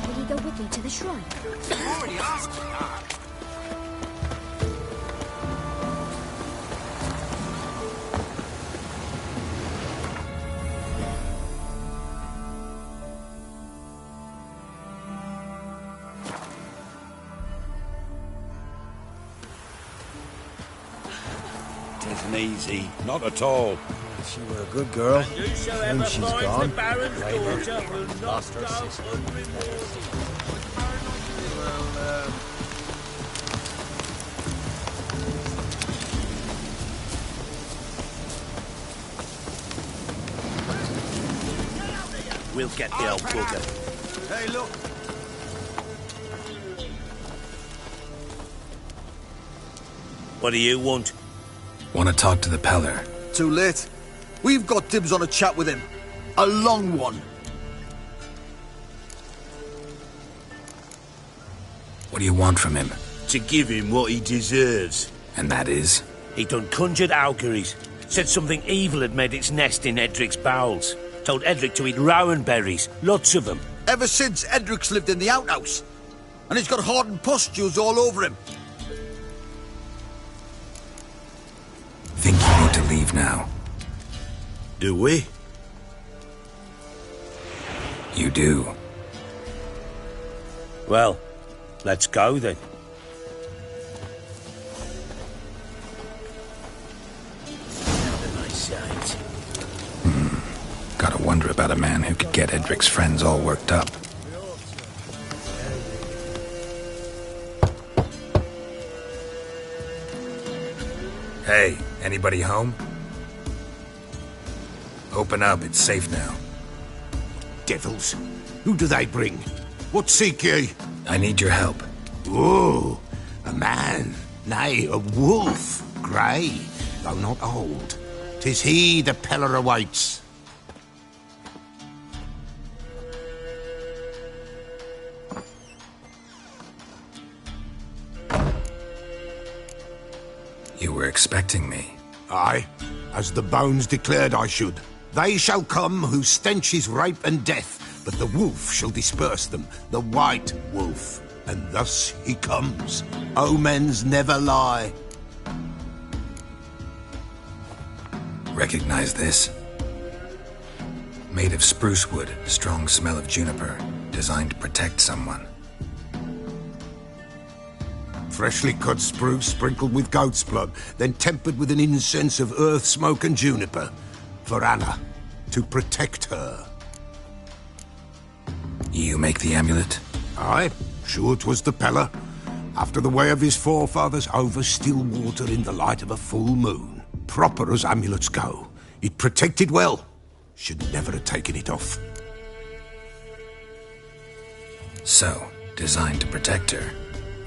S15: Will you go with me to the shrine?
S5: Already asked me that.
S10: Isn't easy, not at all.
S4: If she were a good girl,
S8: Whosoever
S4: she's
S8: finds
S4: gone.
S8: the Baron's
S4: Labour,
S8: daughter will not
S4: lost her
S8: go
S4: sister.
S8: unrewarded. We'll get the old bugger.
S5: Hey, look.
S8: What do you want?
S1: Want to talk to the Peller?
S16: Too late. We've got dibs on a chat with him. A long one.
S1: What do you want from him?
S8: To give him what he deserves.
S1: And that is?
S8: He done conjured auguries. Said something evil had made its nest in Edric's bowels. Told Edric to eat rowan berries. Lots of them.
S16: Ever since Edric's lived in the outhouse. And he's got hardened pustules all over him.
S1: Think you need to leave now?
S8: Do we?
S1: You do.
S8: Well, let's go then.
S1: Gotta wonder about a man who could get Edric's friends all worked up. Hey, anybody home? Open up, it's safe now.
S13: Devils. Who do they bring? What seek ye?
S1: I need your help.
S13: Oh, a man. Nay, a wolf. Grey, though not old. 'Tis he the Peller awaits.
S1: You were expecting me.
S13: Aye, as the bones declared I should. They shall come whose stench is rape and death, but the wolf shall disperse them, the white wolf. And thus he comes. Omens never lie.
S1: Recognize this? Made of spruce wood, strong smell of juniper, designed to protect someone.
S13: Freshly cut spruce sprinkled with goat's blood, then tempered with an incense of earth, smoke and juniper. For Anna, to protect her.
S1: You make the amulet?
S13: Aye, sure 'twas the Peller. After the way of his forefathers, over still water in the light of a full moon. Proper as amulets go. It protected well. Should never have taken it off.
S1: So, designed to protect her.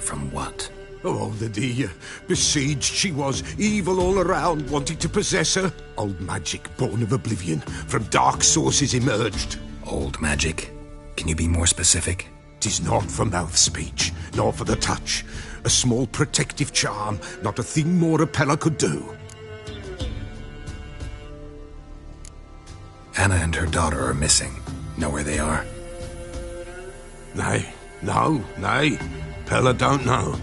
S1: From what?
S9: Oh, the besieged she was, evil all around, wanting to possess her. Old magic, born of oblivion, from dark sources emerged.
S1: Old magic? Can you be more specific?
S9: 'Tis not for mouth speech, nor for the touch. A small protective charm, not a thing more a Pella could do.
S1: Anna and her daughter are missing. Know where they are?
S9: Nay, Pella don't know.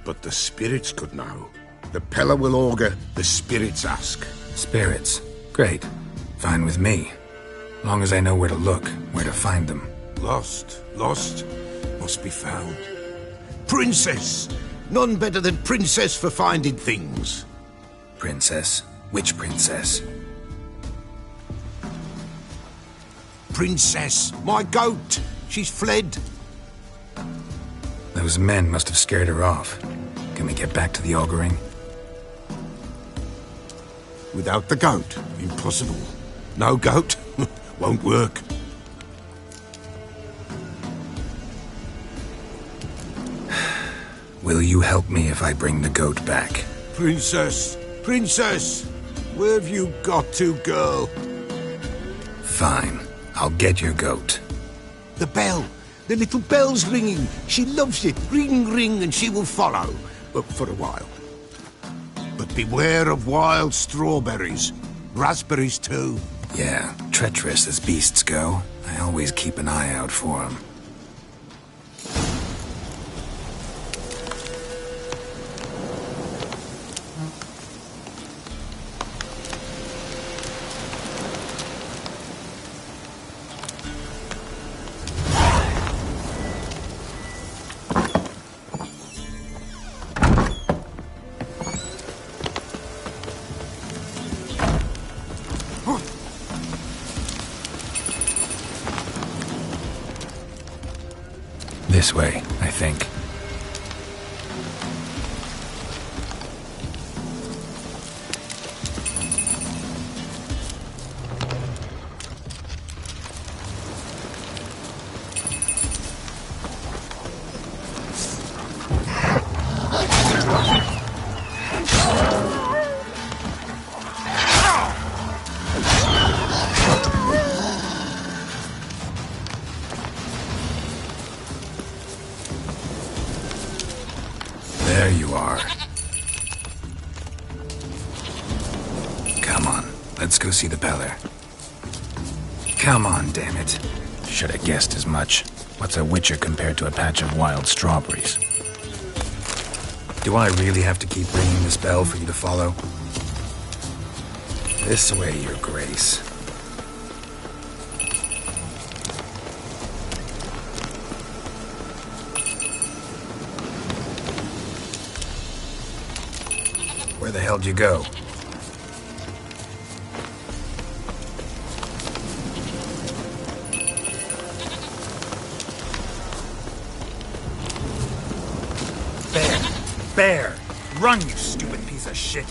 S9: But the spirits could know. The Pella will augur, the spirits ask.
S1: Spirits? Great. Fine with me. Long as I know where to look, where to find them.
S9: Lost, must be found. Princess! None better than Princess for finding things.
S1: Princess? Which princess?
S9: Princess, my goat! She's fled.
S1: Those men must have scared her off. Can we get back to the auguring?
S9: Without the goat, impossible. No goat, won't work.
S1: Will you help me if I bring the goat back?
S9: Princess, where have you got to, girl?
S1: Fine, I'll get your goat.
S9: The bell, the little bell's ringing. She loves it. Ring, ring, and she will follow. But for a while. But beware of wild strawberries. Raspberries, too.
S1: Yeah, treacherous as beasts go. I always keep an eye out for them. This way, I think. There you are. Come on, let's go see the Peller. Come on, damn it. Should have guessed as much. What's a witcher compared to a patch of wild strawberries? Do I really have to keep ringing this bell for you to follow? This way, Your Grace. Where the hell'd you go?
S17: Bear! Run, you stupid piece of shit!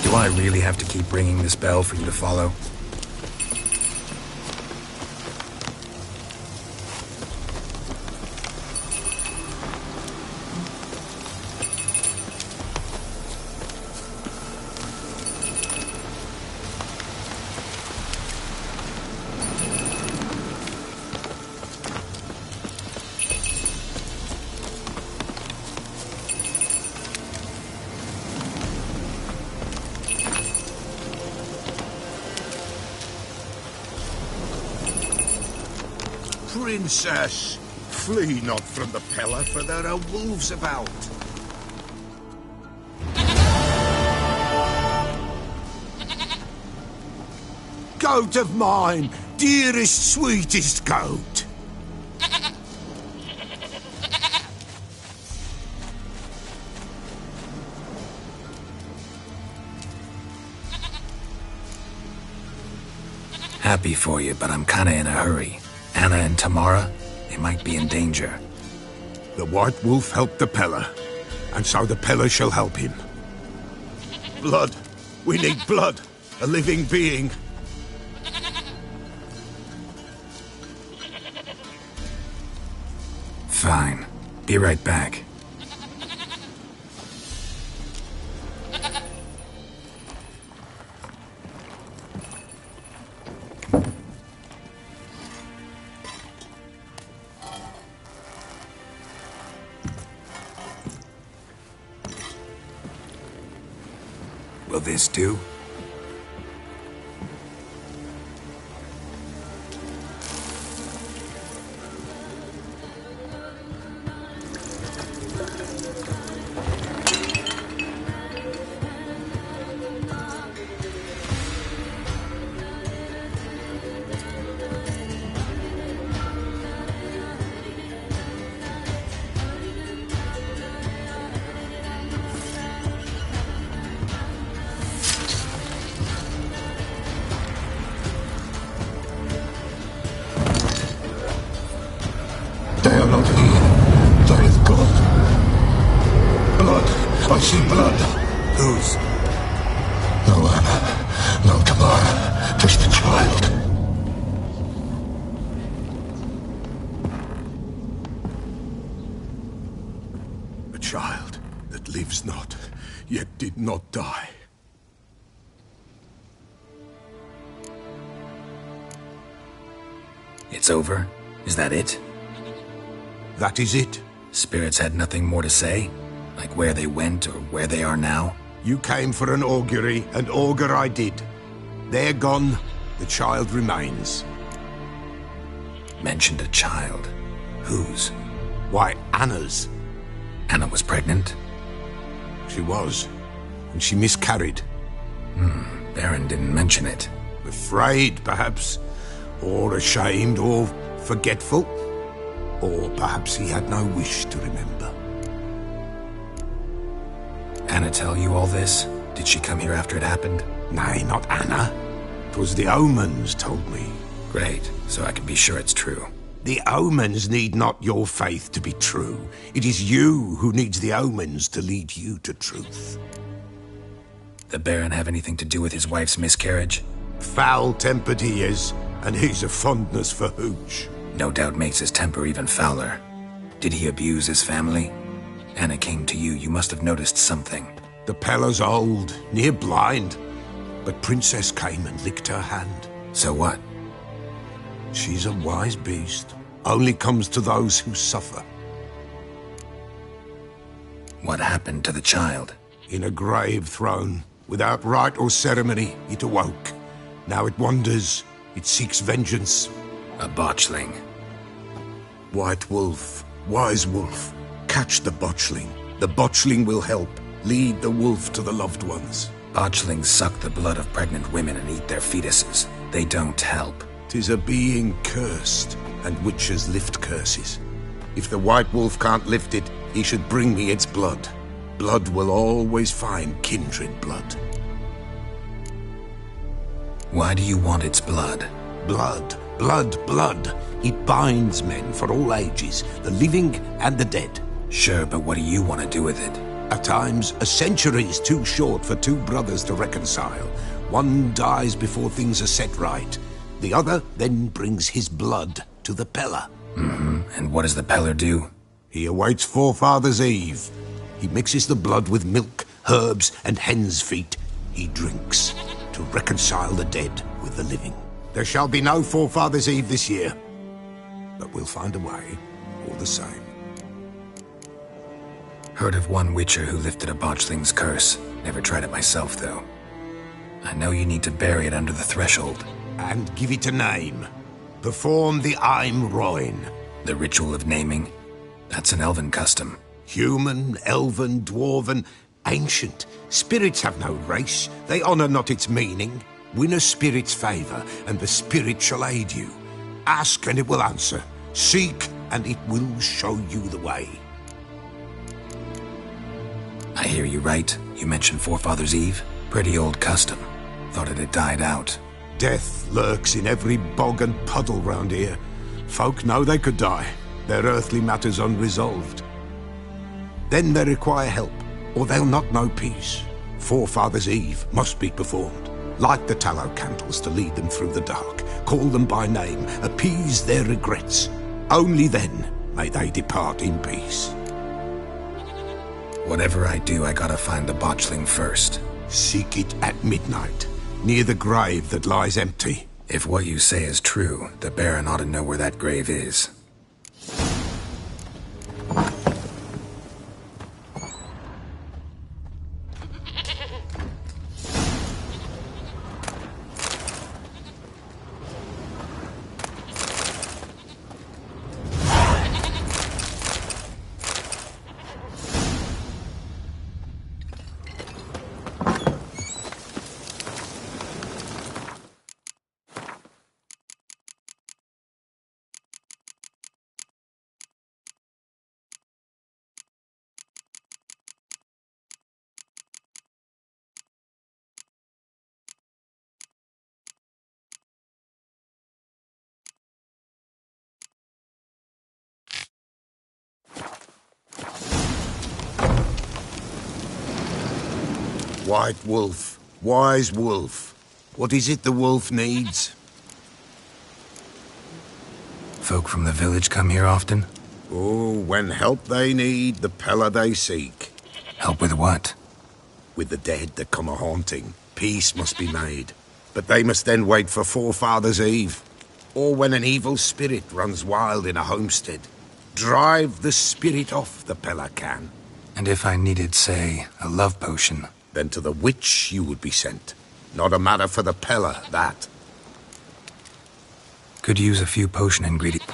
S1: Do I really have to keep ringing this bell for you to follow?
S9: Princess, flee not from the Peller, for there are wolves about. Goat of mine, dearest, sweetest goat.
S1: Happy for you, but I'm kinda in a hurry. Anna and Tamara, they might be in danger.
S18: The White Wolf helped the Peller, and so the Peller shall help him. Blood. We need blood. A living being.
S1: Fine. Be right back. Will this do?
S18: They are not here. There is blood. Blood. I see blood.
S13: Whose?
S18: No Anna. No Tamara. Just the child. A child that lives not, yet did not die.
S1: It's over? Is that it?
S18: That is it.
S1: Spirits had nothing more to say? Like where they went or where they are now?
S18: You came for an augury, and augur I did. They're gone. The child remains.
S1: Mentioned a child. Whose?
S18: Why, Anna's.
S1: Anna was pregnant?
S18: She was. And she miscarried.
S1: Baron didn't mention it.
S18: Afraid, perhaps. Or ashamed, or forgetful. Or perhaps he had no wish to remember.
S1: Anna tell you all this? Did she come here after it happened?
S18: Nay, not Anna. 'Twas the omens told me.
S1: Great, so I can be sure it's true.
S18: The omens need not your faith to be true. It is you who needs the omens to lead you to truth.
S1: The Baron have anything to do with his wife's miscarriage?
S18: Foul-tempered he is, and he's a fondness for hooch.
S1: No doubt makes his temper even fouler. Did he abuse his family? Anna came to you, you must have noticed something.
S18: The Peller's old, near blind, but Princess came and licked her hand.
S1: So what?
S18: She's a wise beast. Only comes to those who suffer.
S1: What happened to the child?
S18: In a grave thrown. Without rite or ceremony, it awoke. Now it wanders. It seeks vengeance.
S1: A botchling.
S18: White Wolf, wise wolf, catch the botchling. The botchling will help. Lead the wolf to the loved ones.
S1: Botchlings suck the blood of pregnant women and eat their fetuses. They don't help.
S18: 'Tis a being cursed, and witches lift curses. If the White Wolf can't lift it, he should bring me its blood. Blood will always find kindred blood.
S1: Why do you want its blood?
S18: Blood, blood, blood. It binds men for all ages, the living and the dead.
S1: Sure, but what do you want to do with it?
S18: At times, a century is too short for two brothers to reconcile. One dies before things are set right. The other then brings his blood to the Peller.
S1: And what does the Peller do?
S18: He awaits Forefathers' Eve. He mixes the blood with milk, herbs, and hen's feet. He drinks to reconcile the dead with the living. There shall be no Forefathers' Eve this year. But we'll find a way, all the same.
S1: Heard of one witcher who lifted a botchling's curse. Never tried it myself, though. I know you need to bury it under the threshold.
S18: And give it a name. Perform the Aim Roin.
S1: The ritual of naming? That's an elven custom.
S18: Human, elven, dwarven, ancient. Spirits have no race. They honor not its meaning. Win a spirit's favor, and the spirit shall aid you. Ask, and it will answer. Seek, and it will show you the way.
S1: I hear you right. You mentioned Forefathers' Eve. Pretty old custom. Thought it had died out.
S18: Death lurks in every bog and puddle round here. Folk know they could die. Their earthly matters unresolved. Then they require help, or they'll not know peace. Forefathers' Eve must be performed. Light the tallow candles to lead them through the dark. Call them by name, appease their regrets. Only then may they depart in peace.
S1: Whatever I do, I gotta find the botchling first.
S18: Seek it at midnight, near the grave that lies empty.
S1: If what you say is true, the Baron ought to know where that grave is.
S18: White Wolf, wise wolf. What is it the wolf needs?
S1: Folk from the village come here often?
S18: Oh, when help they need, the Pella they seek.
S1: Help with what?
S18: With the dead that come a-haunting, peace must be made. But they must then wait for Forefathers' Eve. Or when an evil spirit runs wild in a homestead. Drive the spirit off, the Pella can.
S1: And if I needed, say, a love potion?
S18: Then to the witch you would be sent. Not a matter for the Pella, that.
S1: Could use a few potion ingredients.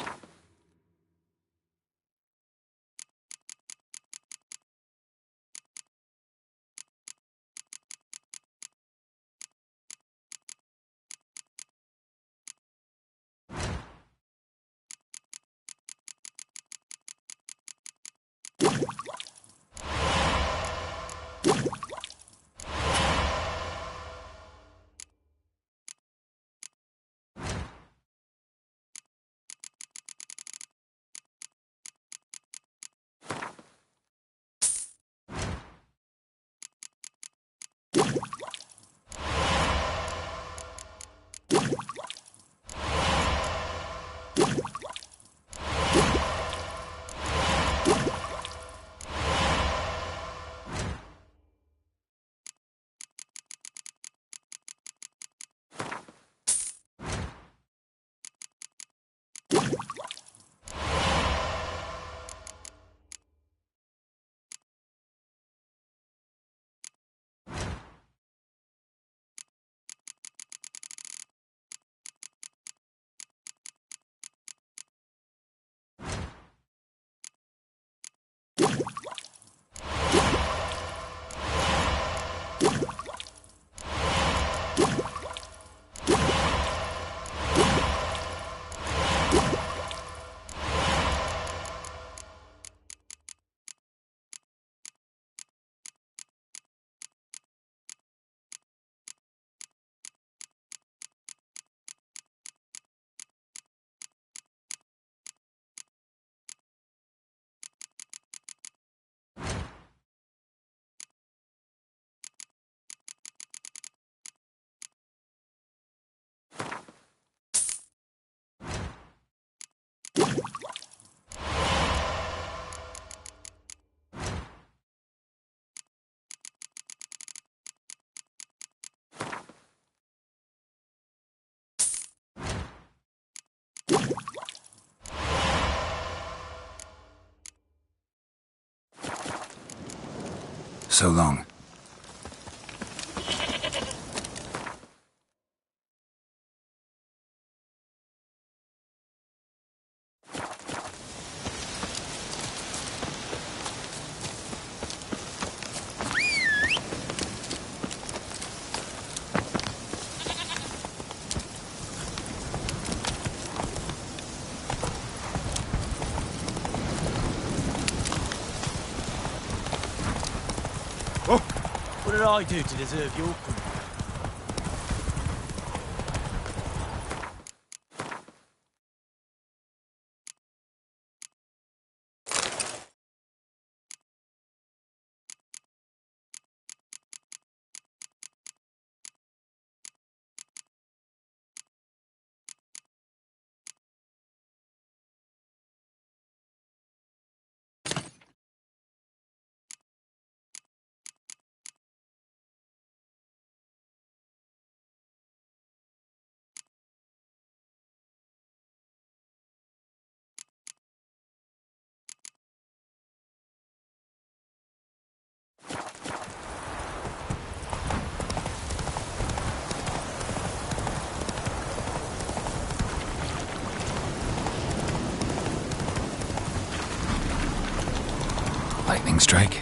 S1: So long.
S5: What did I do to deserve your company?
S1: Lightning strike.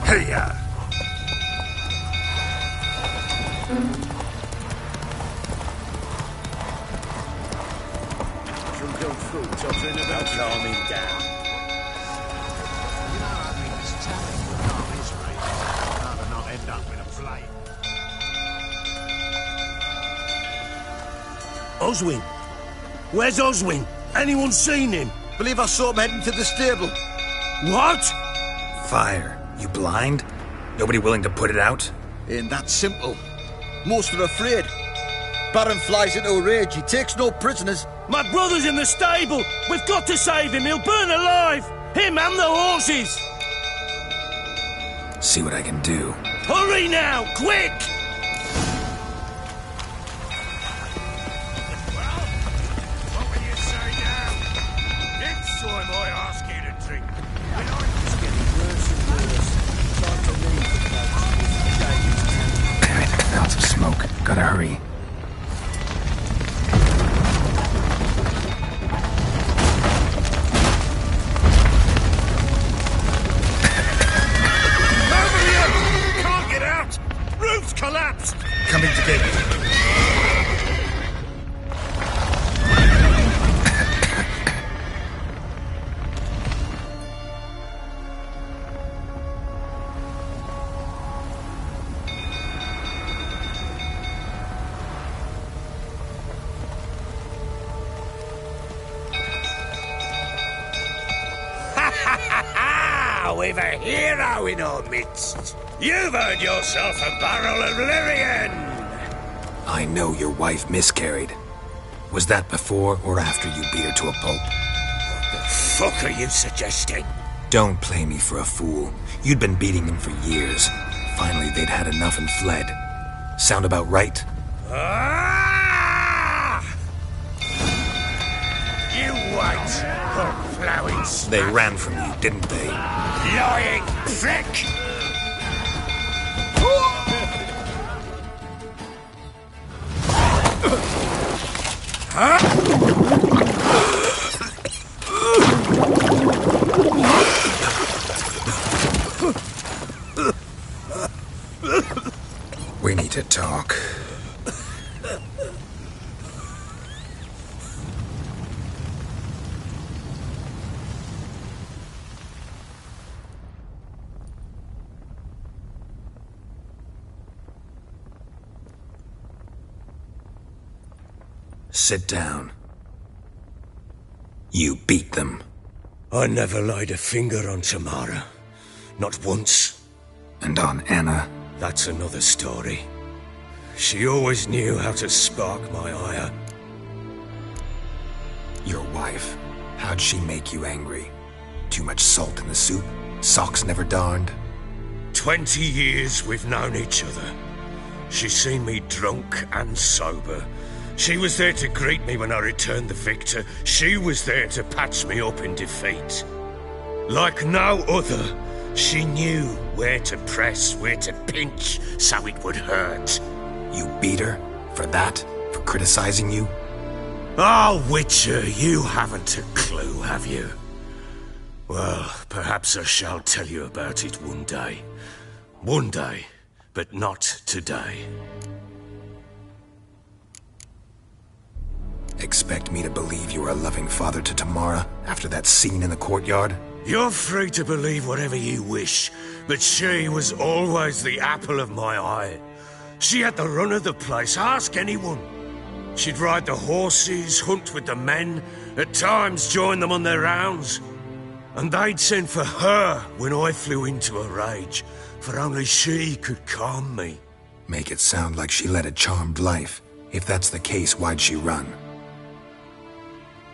S17: Hey-ya!
S8: Some young fool tottering about calming down. Oswin? Where's Oswin? Anyone seen him?
S16: Believe I saw him heading to the stable.
S8: What?
S1: Fire. You blind? Nobody willing to put it out?
S16: Ain't that simple. Most are afraid. Baron flies into a rage. He takes no prisoners.
S8: My brother's in the stable. We've got to save him. He'll burn alive. Him and the horses.
S1: See what I can do.
S8: Hurry now, quick!
S5: What will you say now? Next time I ask you to drink. It's getting worse and worse. Time to leave the place.
S1: Damn it, clouds of smoke. Gotta hurry.
S5: Can't get out! Roof's collapsed!
S1: Coming to get you.
S8: We've a hero in our midst. You've earned yourself a barrel of Lyrian.
S1: I know your wife miscarried. Was that before or after you beat her to a pulp?
S8: What the fuck are you suggesting?
S1: Don't play me for a fool. You'd been beating them for years. Finally, they'd had enough and fled. Sound about right?
S8: Ah! You white, flowing smack.
S1: They ran from you, didn't they?
S8: Lying prick!
S1: We need to talk. Sit down. You beat them.
S8: I never laid a finger on Tamara. Not once.
S1: And on Anna?
S8: That's another story. She always knew how to spark my ire.
S1: Your wife. How'd she make you angry? Too much salt in the soup? Socks never darned?
S8: 20 years we've known each other. She's seen me drunk and sober. She was there to greet me when I returned the victor. She was there to patch me up in defeat. Like no other, she knew where to press, where to pinch, so it would hurt.
S1: You beat her? For that? For criticizing you?
S8: Oh, Witcher, you haven't a clue, have you? Well, perhaps I shall tell you about it one day. One day, but not today.
S1: Expect me to believe you were a loving father to Tamara after that scene in the courtyard?
S8: You're free to believe whatever you wish, but she was always the apple of my eye. She had the run of the place, ask anyone. She'd ride the horses, hunt with the men, at times join them on their rounds. And they'd send for her when I flew into a rage, for only she could calm me.
S1: Make it sound like she led a charmed life. If that's the case, why'd she run?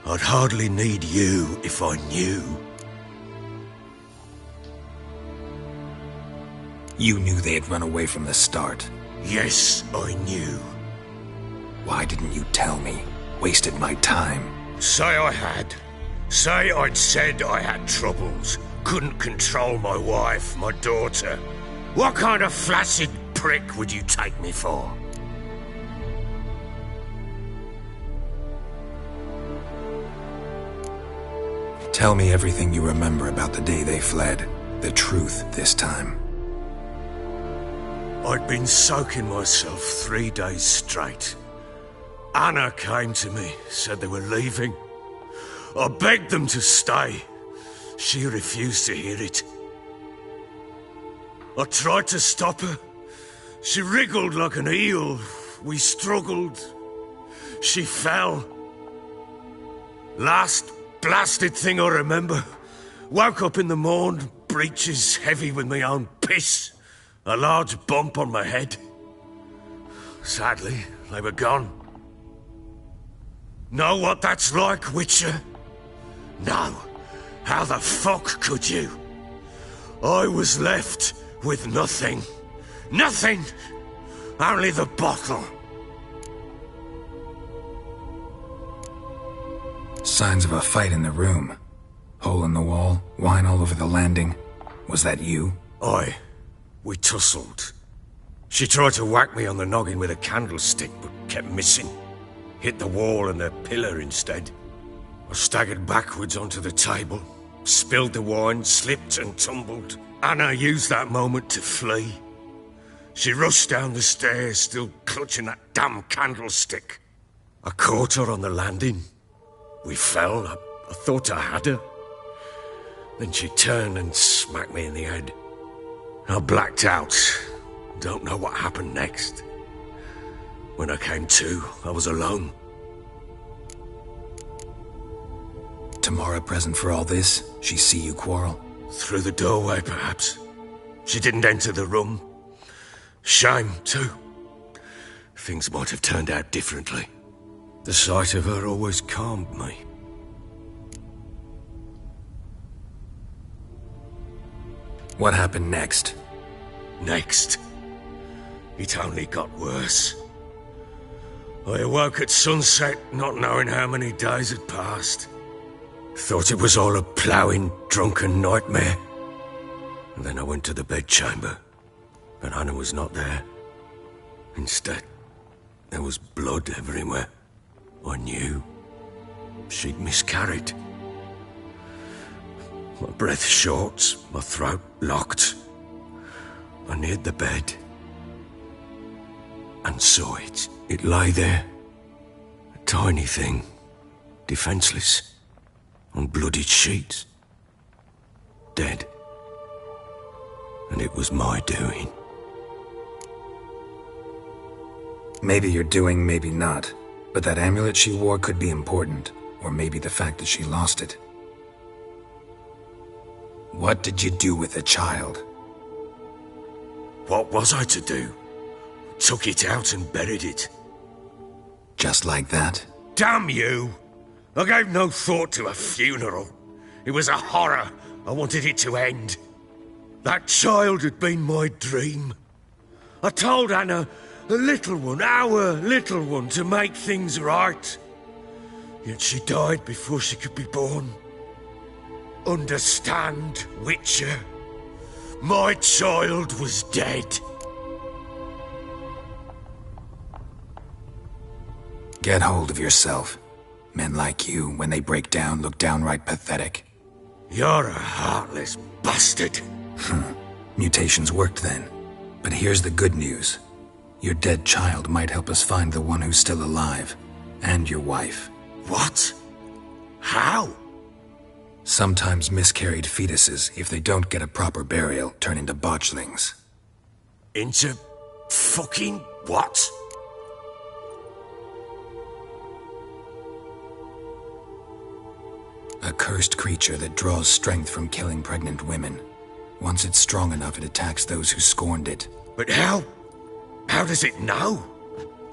S5: I'd hardly need you if I knew.
S1: You knew they had run away from the start.
S5: Yes, I knew.
S1: Why didn't you tell me? Wasted my time.
S5: Say I had. Say I'd said I had troubles. Couldn't control my wife, my daughter. What kind of flaccid prick would you take me for?
S1: Tell me everything you remember about the day they fled. The truth this time.
S5: I'd been soaking myself 3 days straight. Anna came to me, said they were leaving. I begged them to stay. She refused to hear it. I tried to stop her. She wriggled like an eel. We struggled. She fell. Last blasted thing I remember. Woke up in the morn, breeches heavy with my own piss. A large bump on my head. Sadly, they were gone. Know what that's like, Witcher? No. How the fuck could you? I was left with nothing. Nothing! Only the bottle.
S1: Signs of a fight in the room. Hole in the wall, wine all over the landing. Was that you?
S5: Aye. We tussled. She tried to whack me on the noggin with a candlestick, but kept missing. Hit the wall and a pillar instead. I staggered backwards onto the table, spilled the wine, slipped and tumbled. Anna used that moment to flee. She rushed down the stairs, still clutching that damn candlestick. I caught her on the landing. We fell. I thought I had her. Then she turned and smacked me in the head. I blacked out. Don't know what happened next. When I came to, I was alone.
S1: Tamara present for all this? She see you quarrel?
S5: Through the doorway, perhaps. She didn't enter the room. Shame, too. Things might have turned out differently. The sight of her always calmed me.
S1: What happened next?
S5: Next? It only got worse. I awoke at sunset, not knowing how many days had passed. Thought it was all a ploughing, drunken nightmare. And then I went to the bedchamber, but Anna was not there. Instead, there was blood everywhere. I knew she'd miscarried. My breath short, my throat locked. I neared the bed and saw it. It lay there, a tiny thing, defenseless, on bloodied sheets, dead. And it was my doing.
S1: Maybe your doing, maybe not. But that amulet she wore could be important. Or maybe the fact that she lost it. What did you do with the child?
S5: What was I to do? Took it out and buried it.
S1: Just like that?
S5: Damn you! I gave no thought to a funeral. It was a horror. I wanted it to end. That child had been my dream. I told Anna, the little one, our little one, to make things right. Yet she died before she could be born. Understand, Witcher? My child was dead.
S1: Get hold of yourself. Men like you, when they break down, look downright pathetic.
S5: You're a heartless bastard.
S1: Mutations worked then. But here's the good news. Your dead child might help us find the one who's still alive. And your wife.
S5: What? How?
S1: Sometimes miscarried fetuses, if they don't get a proper burial, turn into botchlings.
S5: Into fucking what?
S1: A cursed creature that draws strength from killing pregnant women. Once it's strong enough, it attacks those who scorned it.
S5: But how? How does it know?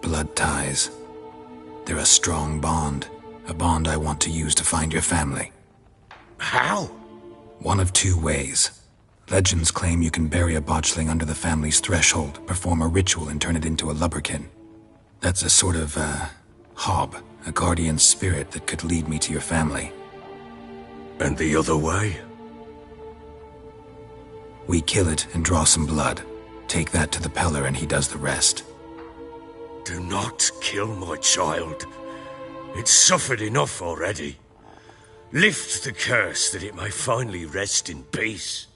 S1: Blood ties. They're a strong bond. A bond I want to use to find your family.
S9: How?
S1: One of two ways. Legends claim you can bury a botchling under the family's threshold, perform a ritual, and turn it into a lubberkin. That's a sort of, hob, a guardian spirit that could lead me to your family.
S9: And the other way?
S1: We kill it and draw some blood. Take that to the Peller and he does the rest.
S9: Do not kill my child. It's suffered enough already. Lift the curse that it may finally rest in peace.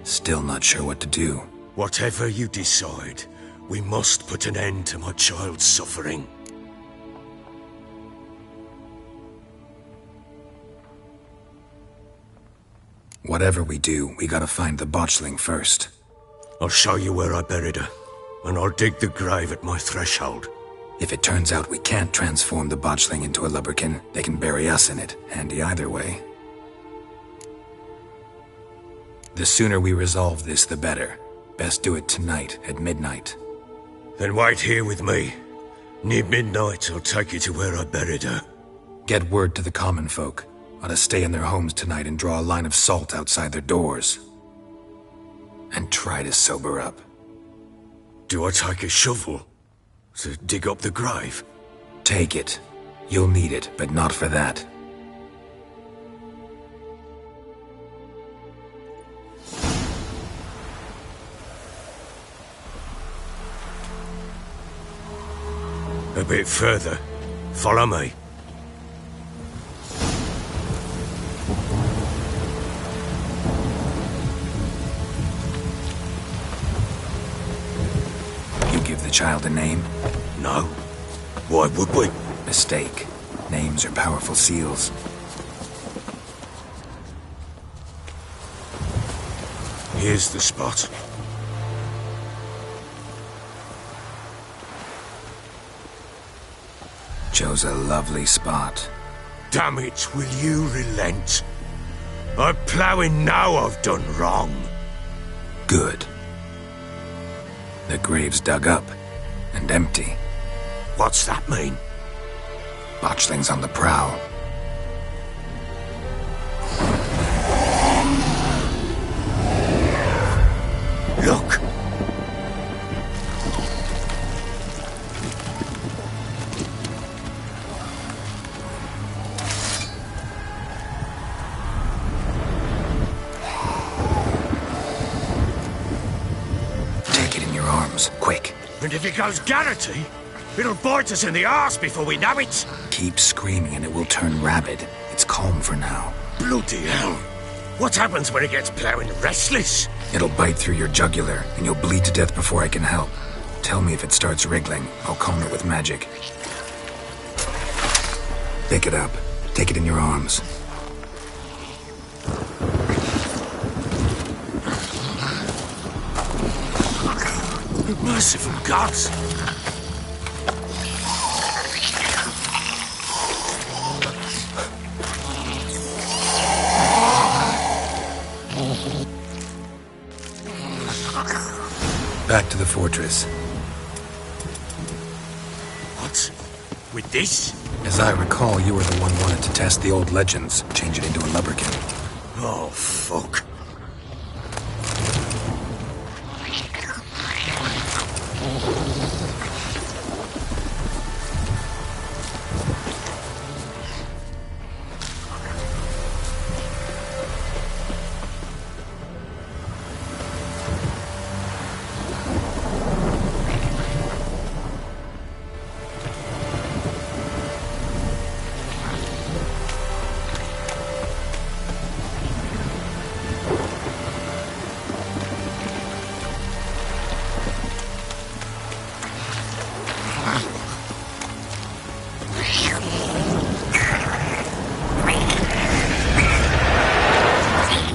S1: Still not sure what to do.
S9: Whatever you decide, we must put an end to my child's suffering.
S1: Whatever we do, we gotta find the botchling first.
S9: I'll show you where I buried her, and I'll dig the grave at my threshold.
S1: If it turns out we can't transform the botchling into a lubberkin, they can bury us in it. Handy either way. The sooner we resolve this, the better. Best do it tonight, at midnight.
S9: Then wait here with me. Near midnight, I'll take you to where I buried her.
S1: Get word to the common folk. Ought to stay in their homes tonight and draw a line of salt outside their doors. And try to sober up.
S9: Do I take a shovel to dig up the grave?
S1: Take it. You'll need it, but not for that.
S9: A bit further. Follow me.
S1: You give the child a name?
S9: No. Why would we?
S1: Mistake. Names are powerful seals.
S9: Here's the spot.
S1: Chose a lovely spot.
S9: Damn it, will you relent? I'm ploughing now I've done wrong.
S1: Good. The grave's dug up and empty.
S9: What's that mean?
S1: Botchling's on the prowl.
S9: Look!
S1: Take it in your arms, quick.
S9: And if it goes Garrity, it'll bite us in the arse before we know it.
S1: Keep screaming and it will turn rabid. It's calm for now.
S9: Bloody hell. What happens when it gets ploughing restless?
S1: It'll bite through your jugular, and you'll bleed to death before I can help. Tell me if it starts wriggling. I'll calm it with magic. Pick it up. Take it in your arms.
S9: Merciful gods!
S1: Back to the fortress.
S9: What? With this?
S1: As I recall, you were the one wanted to test the old legends, change it into a lubberkin.
S9: Oh, fuck.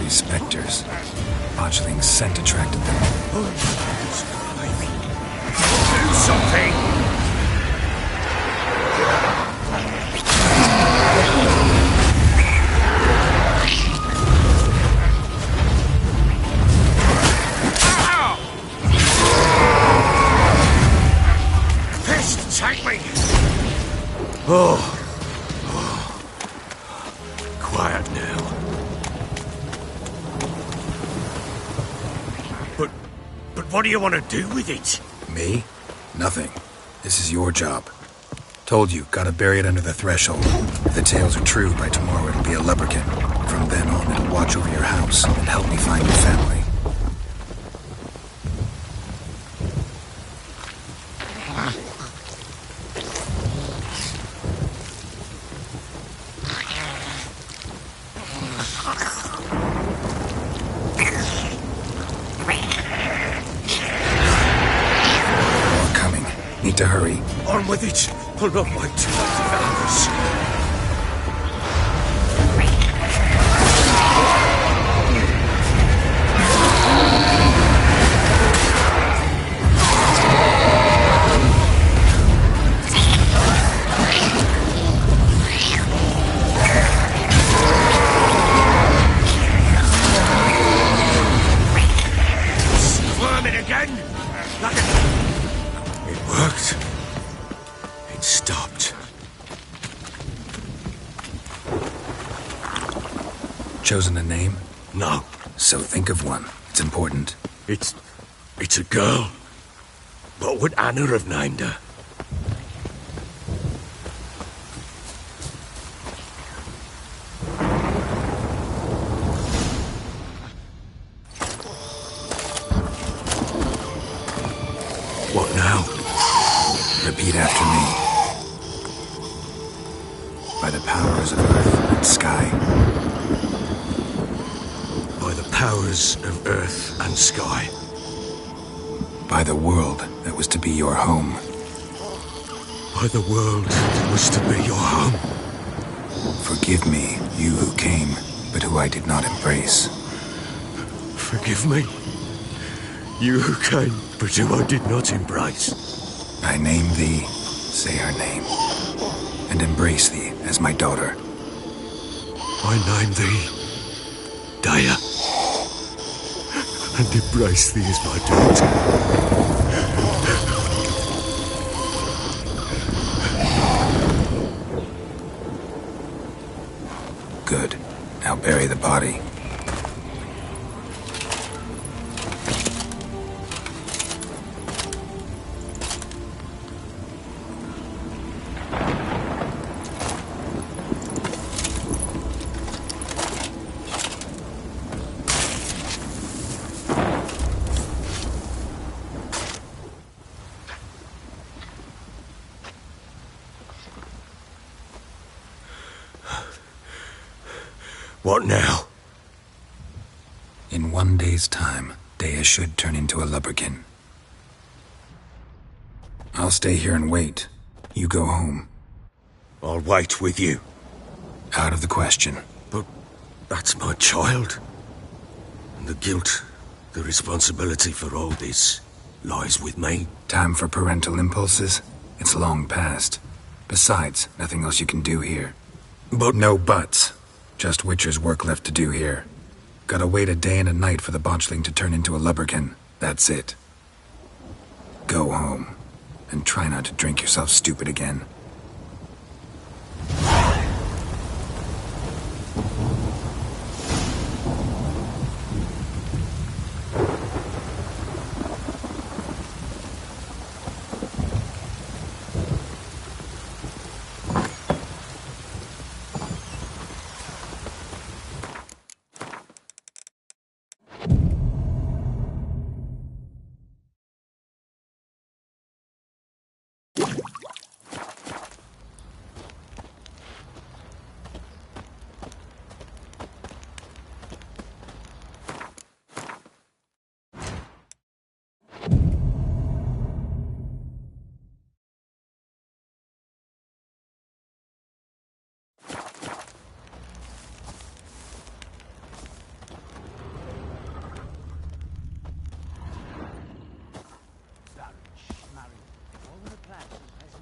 S1: Spectres. Botchling's scent attracted them.
S9: Do something! quiet now. But what do you want to do with it?
S1: Me? Nothing. This is your job. Told you, gotta bury it under the threshold. If the tales are true, by tomorrow it'll be a leprechaun. From then on, it'll watch over your house and help me find your family. Need to hurry.
S9: On with it. I'll not wait too late to find us. Squirming again? It worked. It stopped.
S1: Chosen a name?
S9: No.
S1: So think of one. It's important.
S9: It's a girl. What would Anna have named her? What now?
S1: Repeat after me. By the powers of earth and sky.
S9: By the powers of earth and sky.
S1: By the world that was to be your home.
S9: By the world that was to be your home.
S1: Forgive me, you who came, but who I did not embrace.
S9: Forgive me, you who came, but who I did not embrace.
S1: I name thee, say her name, and embrace thee as my daughter.
S9: I name thee, Daya, and embrace thee as my daughter.
S1: Good. Now bury the body.
S9: What now?
S1: In 1 day's time, Dea should turn into a leprechaun. I'll stay here and wait. You go home.
S9: I'll wait with you.
S1: Out of the question.
S9: But that's my child. And the guilt, the responsibility for all this lies with me.
S1: Time for parental impulses? It's long past. Besides, nothing else you can do here.
S9: But
S1: no buts. Just Witcher's work left to do here. Gotta wait a day and a night for the botchling to turn into a leprechaun. That's it. Go home. And try not to drink yourself stupid again.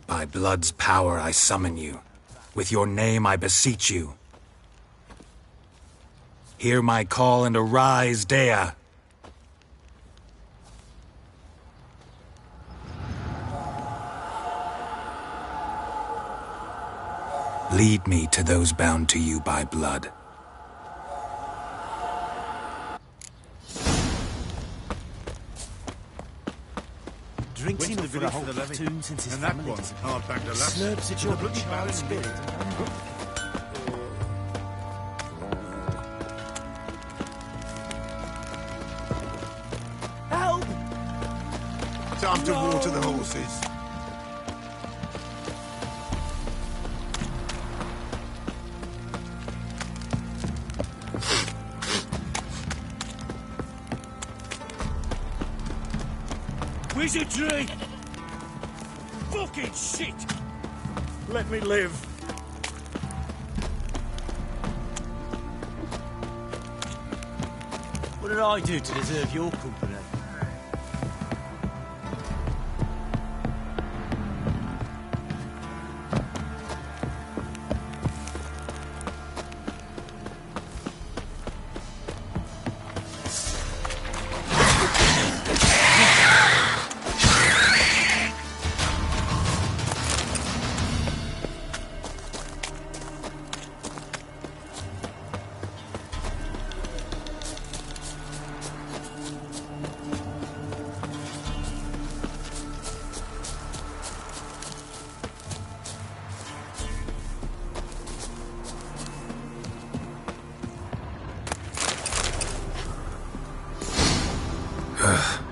S1: By blood's power I summon you. With your name I beseech you. Hear my call and arise, Dea. Lead me to those bound to you by blood.
S4: drinks
S3: Went to
S4: enough
S3: the
S4: for a
S3: village
S4: whole
S3: for the levy.
S4: platoon since his
S3: And that
S4: family
S3: one, hard bagged a lass.
S4: slurps at your
S3: bloody
S4: child
S3: bad
S4: spirit. Help!
S18: Time to water the horses.
S5: Wizardry! Fucking shit! Let me live.
S4: What did I do to deserve your company?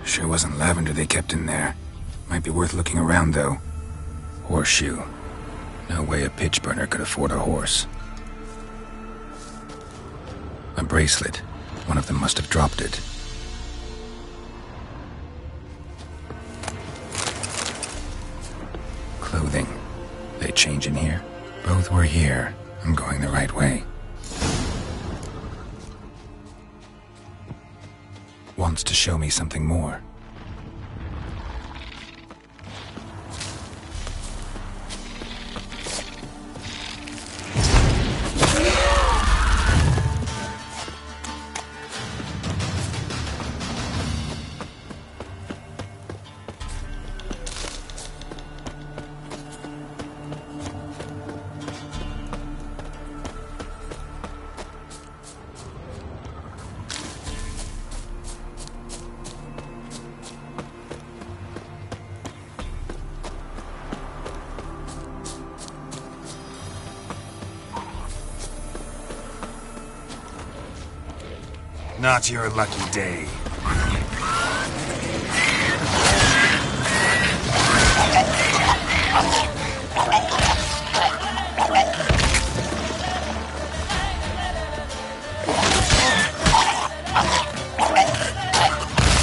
S1: Sure wasn't lavender they kept in there. Might be worth looking around, though. Horseshoe. No way a pitch burner could afford a horse. A bracelet. One of them must have dropped it. Clothing. They change in here? Both were here. I'm going the right way. Wants to show me something more. Not your lucky day.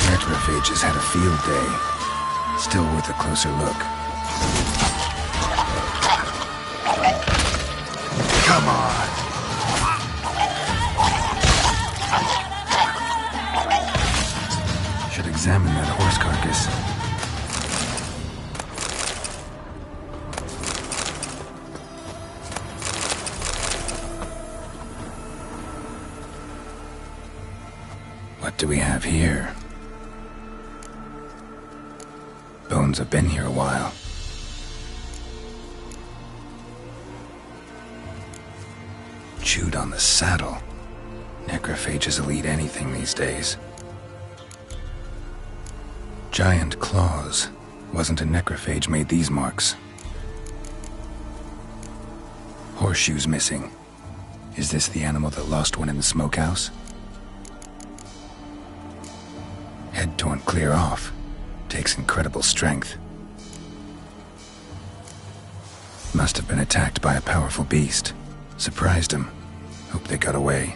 S1: Necrophages had a field day. Still worth a closer look. Come on. Should examine that horse carcass. What do we have here? Bones have been here a while. Chewed on the saddle. Necrophages will eat anything these days. Giant claws. Wasn't a necrophage made these marks. Horseshoes missing. Is this the animal that lost one in the smokehouse? Head torn clear off. Takes incredible strength. Must have been attacked by a powerful beast. Surprised him. Hope they got away.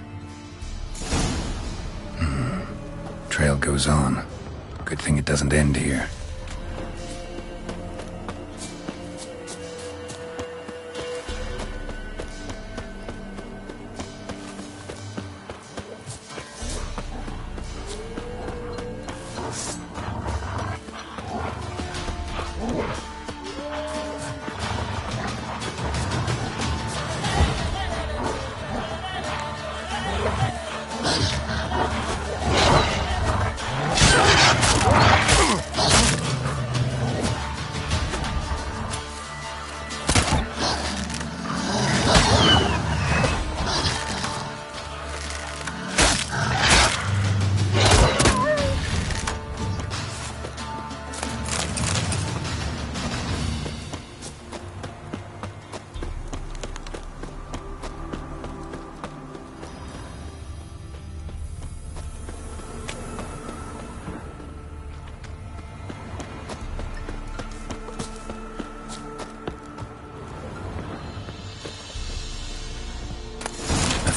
S1: Trail goes on. Good thing it doesn't end here.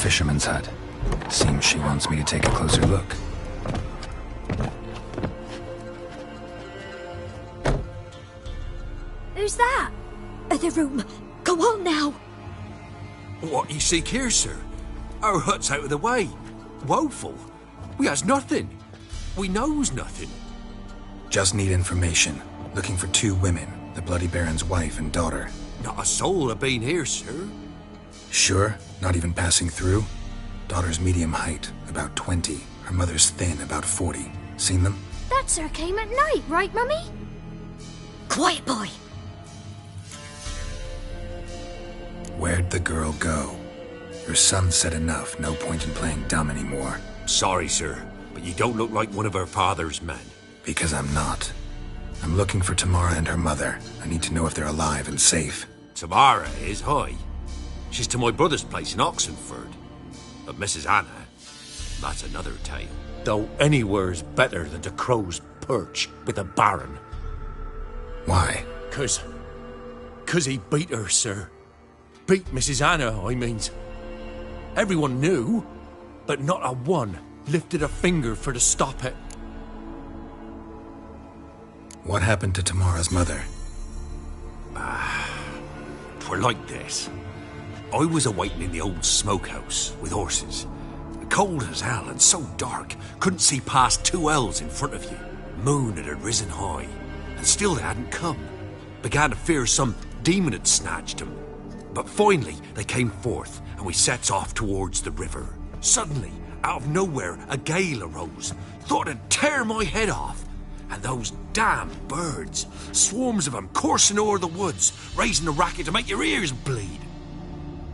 S1: fisherman's hut. Seems she wants me to take a closer look.
S14: Who's that? The room. Go on now.
S9: What you seek here, sir? Our hut's out of the way. Woeful. We has nothing. We knows nothing.
S1: Just need information. Looking for 2 women, the Bloody Baron's wife and daughter.
S9: Not a soul have been here, sir.
S1: Sure? Not even passing through? Daughter's medium height, about 20. Her mother's thin, about 40. Seen them?
S12: That sir came at night, right, Mummy?
S14: Quiet, boy.
S1: Where'd the girl go? Your son said enough. No point in playing dumb anymore.
S9: Sorry, sir, but you don't look like one of her father's men.
S1: Because I'm not. I'm looking for Tamara and her mother. I need to know if they're alive and safe.
S9: Tamara is, hi. She's to my brother's place in Oxenford. But Mrs. Anna, that's another tale.
S4: Though anywhere's better than the Crow's Perch with a Baron.
S1: Why?
S4: 'Cause he beat her, sir. Beat Mrs. Anna, I means. Everyone knew, but not a one lifted a finger for to stop it.
S1: What happened to Tamara's mother?
S9: Twere like this. I was awaiting in the old smokehouse with horses. Cold as hell and so dark, couldn't see past 2 ells in front of you. Moon had risen high, and still they hadn't come. Began to fear some demon had snatched them. But finally, they came forth, and we sets off towards the river. Suddenly, out of nowhere, a gale arose. Thought it'd tear my head off. And those damn birds, swarms of them coursing o'er the woods, raising a racket to make your ears bleed.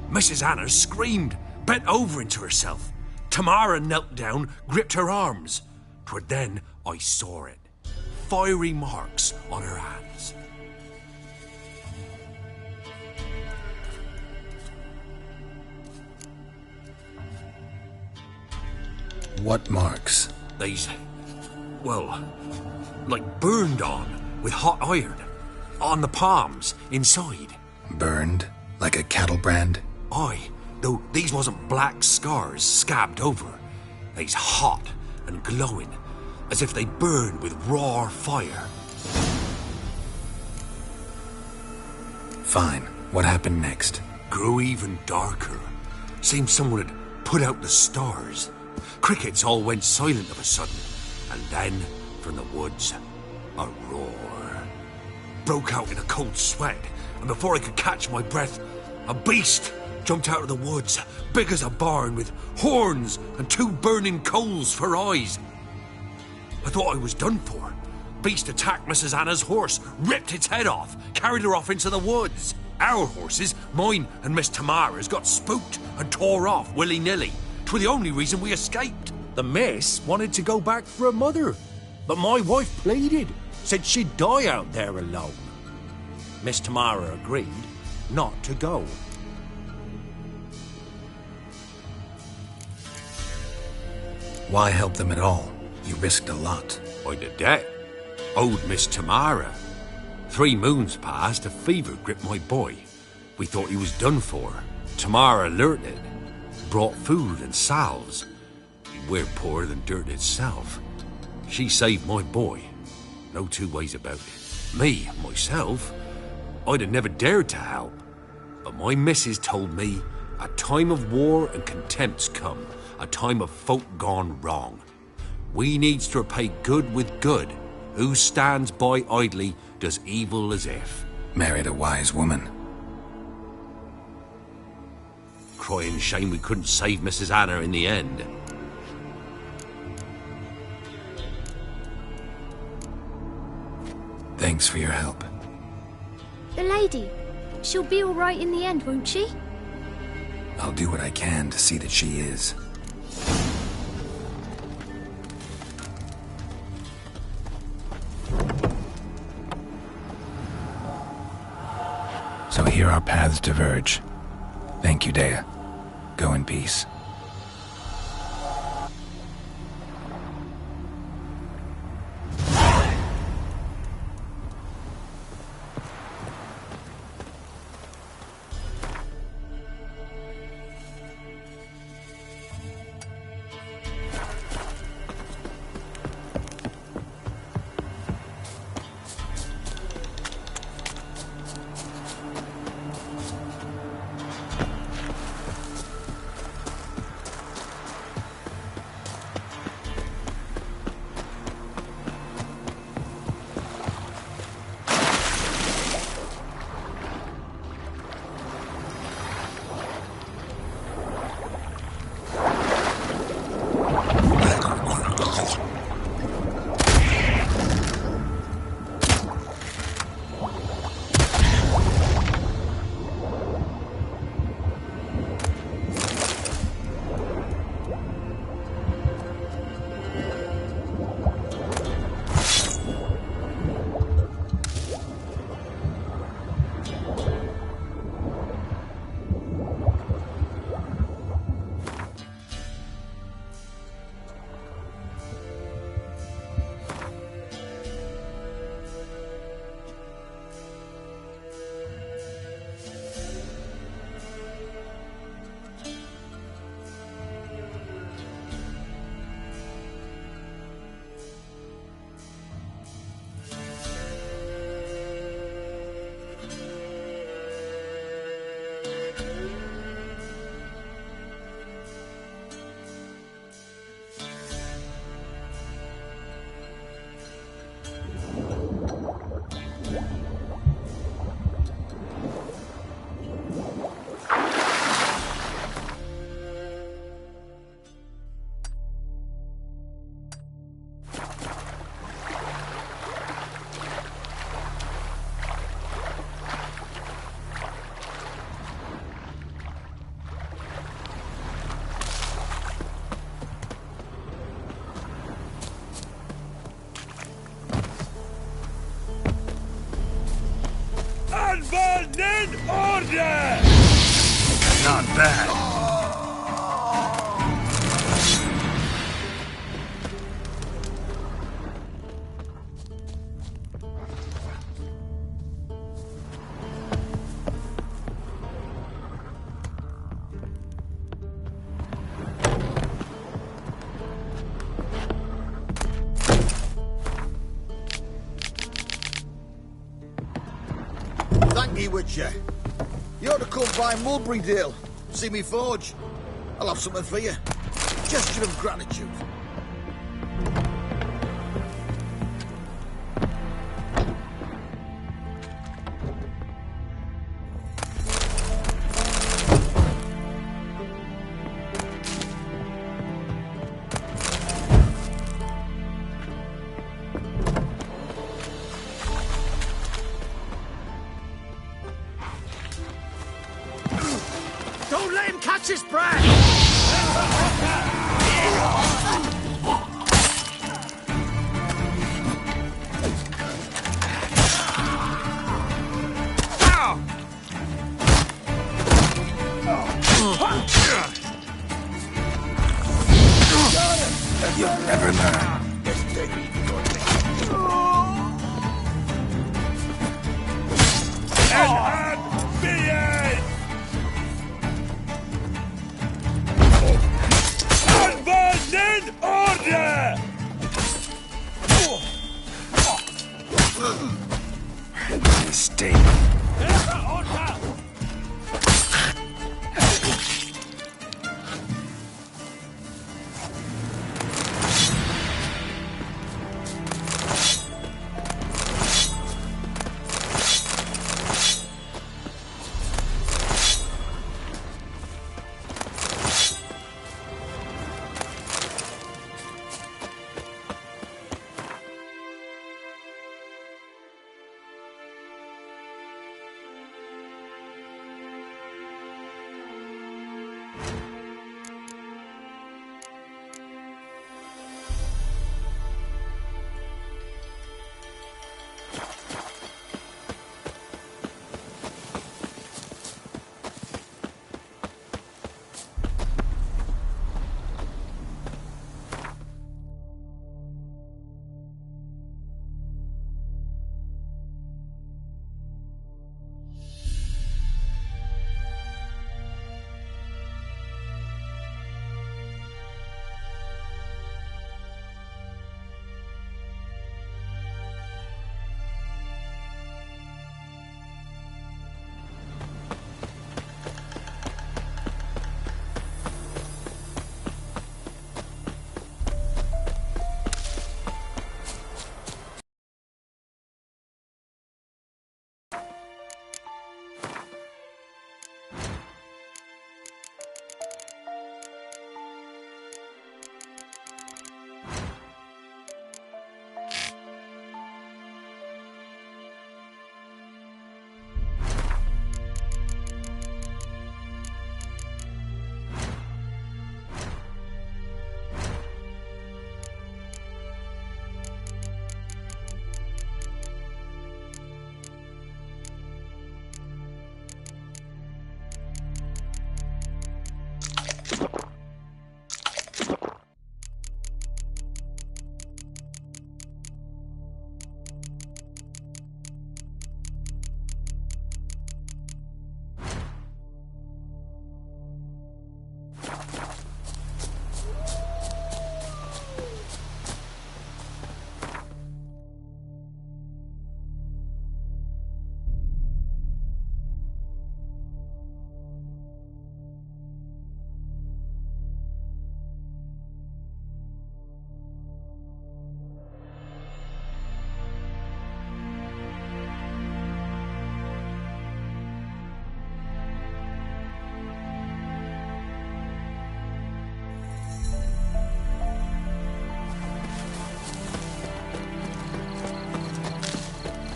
S9: Mrs. Anna screamed, bent over into herself. Tamara knelt down, gripped her arms. 'Twere then I saw it. Fiery marks on her hands.
S1: What marks?
S9: These, well, like burned on with hot iron. On the palms, inside.
S1: Burned? Like a cattle brand?
S9: Aye, though these wasn't black scars scabbed over. They's hot and glowing, as if they burned with raw fire.
S1: Fine. What happened next?
S9: Grew even darker. Seemed someone had put out the stars. Crickets all went silent of a sudden, and then, from the woods, a roar. Broke out in a cold sweat, and before I could catch my breath, a beast jumped out of the woods, big as a barn, with horns and 2 burning coals for eyes. I thought I was done for. Beast attacked Mrs. Anna's horse, ripped its head off, carried her off into the woods. Our horses, mine and Miss Tamara's, got spooked and tore off willy-nilly. 'Twere the only reason we escaped.
S4: The miss wanted to go back for her mother, but my wife pleaded, said she'd die out there alone. Miss Tamara agreed not to go.
S1: Why help them at all? You risked a lot.
S9: I'd a debt. Owed Miss Tamara. 3 moons passed, a fever gripped my boy. We thought he was done for. Tamara learnt it. Brought food and salves. We're poorer than dirt itself. She saved my boy. No 2 ways about it. Me, myself, I'd have never dared to help. But my missus told me a time of war and contempt's come. A time of folk gone wrong. We needs to repay good with good. Who stands by idly does evil as if.
S1: Married a wise woman.
S9: Crying shame we couldn't save Mrs. Anna in the end.
S1: Thanks for your help.
S12: The lady, she'll be all right in the end, won't she?
S1: I'll do what I can to see that she is. So here our paths diverge. Thank you, Dea. Go in peace.
S17: that?
S16: Thank you, Witcher. You ought to come by Mulberrydale. See me forge. I'll have something for you. Gesture of gratitude.
S5: Don't let him catch his breath!
S1: You'll never learn.
S5: Abandon order!
S1: Mistake.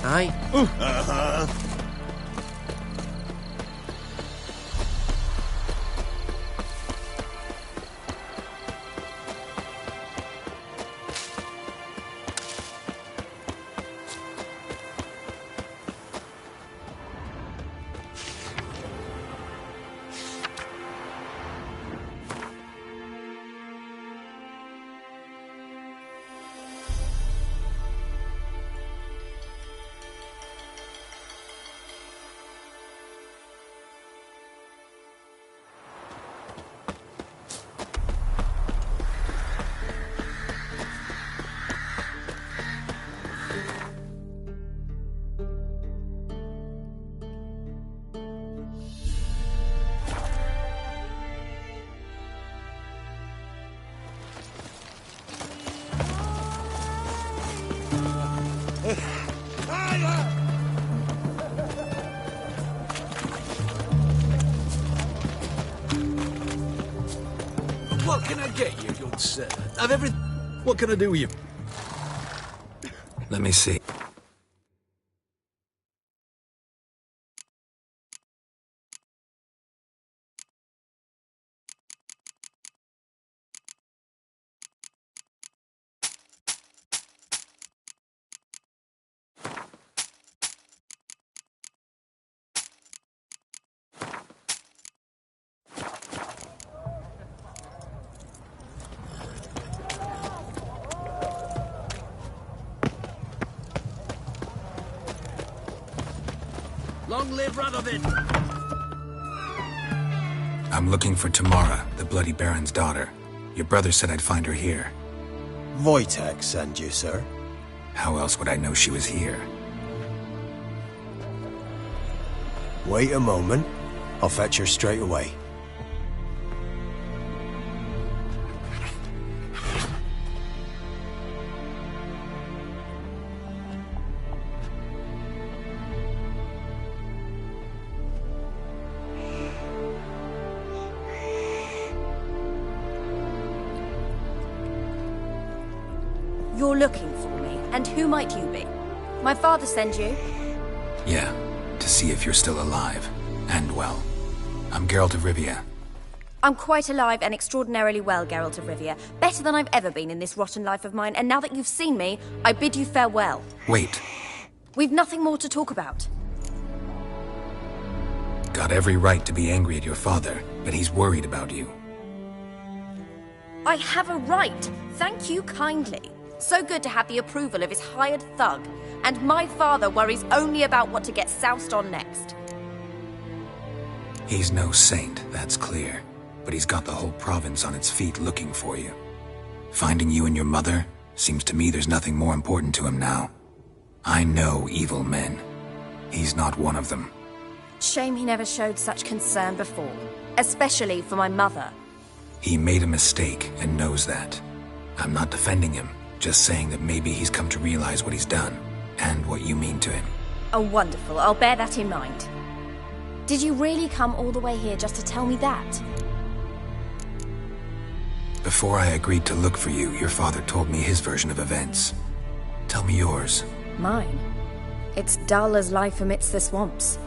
S19: Aye.
S16: Uh-huh.
S17: What can I get you, good sir? I've everything. What can I do with you?
S1: Let me see.
S17: Long live Radovid!
S1: I'm looking for Tamara, the Bloody Baron's daughter. Your brother said I'd find her here.
S19: Wojtek sent you, sir.
S1: How else would I know she was here?
S19: Wait a moment. I'll fetch her straight away.
S14: You're looking for me, and who might you be? My father sent you?
S1: Yeah, to see if you're still alive. And well. I'm Geralt of Rivia.
S14: I'm quite alive and extraordinarily well, Geralt of Rivia. Better than I've ever been in this rotten life of mine, and now that you've seen me, I bid you farewell.
S1: Wait.
S14: We've nothing more to talk about.
S1: Got every right to be angry at your father, but he's worried about you.
S14: I have a right. Thank you kindly. So good to have the approval of his hired thug. And my father worries only about what to get soused on next.
S1: He's no saint, that's clear. But he's got the whole province on its feet looking for you. Finding you and your mother, seems to me there's nothing more important to him now. I know evil men. He's not one of them.
S14: Shame he never showed such concern before. Especially for my mother.
S1: He made a mistake and knows that. I'm not defending him, just saying that maybe he's come to realize what he's done, and what you mean to him.
S14: Oh, wonderful. I'll bear that in mind. Did you really come all the way here just to tell me that?
S1: Before I agreed to look for you, your father told me his version of events. Tell me yours.
S14: Mine? It's dull as life amidst the swamps.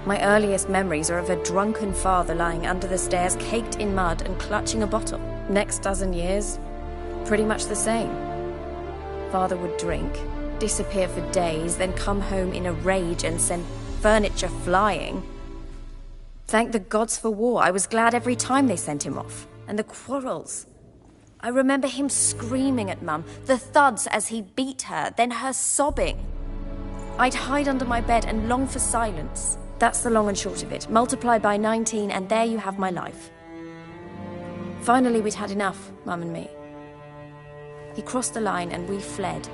S14: My earliest memories are of a drunken father lying under the stairs, caked in mud and clutching a bottle. Next dozen years, pretty much the same. Father would drink, disappear for days, then come home in a rage and send furniture flying. Thank the gods for war. I was glad every time they sent him off. And the quarrels. I remember him screaming at Mum, the thuds as he beat her, then her sobbing. I'd hide under my bed and long for silence. That's the long and short of it. Multiply by 19 and there you have my life. Finally, we'd had enough, Mum and me. He crossed the line and we fled.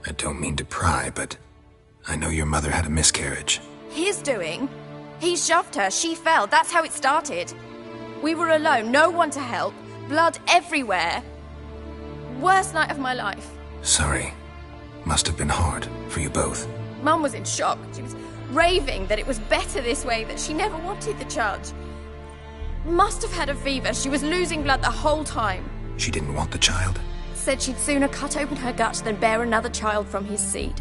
S1: I don't mean to pry, but I know your mother had a miscarriage.
S14: His doing? He shoved her, she fell, that's how it started. We were alone, no one to help, blood everywhere. Worst night of my life.
S1: Sorry. Must have been hard for you both.
S14: Mum was in shock. She was raving that it was better this way, that she never wanted the charge. Must have had a fever. She was losing blood the whole time.
S1: She didn't want the child?
S14: Said she'd sooner cut open her gut than bear another child from his seed.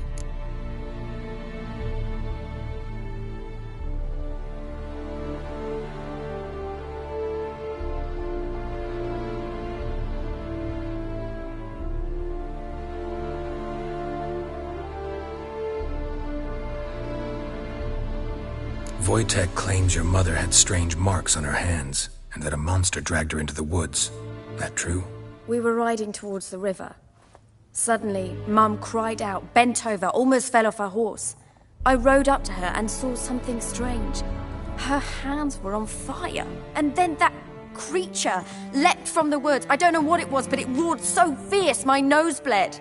S1: Wojtek claims your mother had strange marks on her hands, and that a monster dragged her into the woods. That true?
S14: We were riding towards the river. Suddenly, Mum cried out, bent over, almost fell off her horse. I rode up to her and saw something strange. Her hands were on fire. And then that creature leapt from the woods. I don't know what it was, but it roared so fierce my nose bled.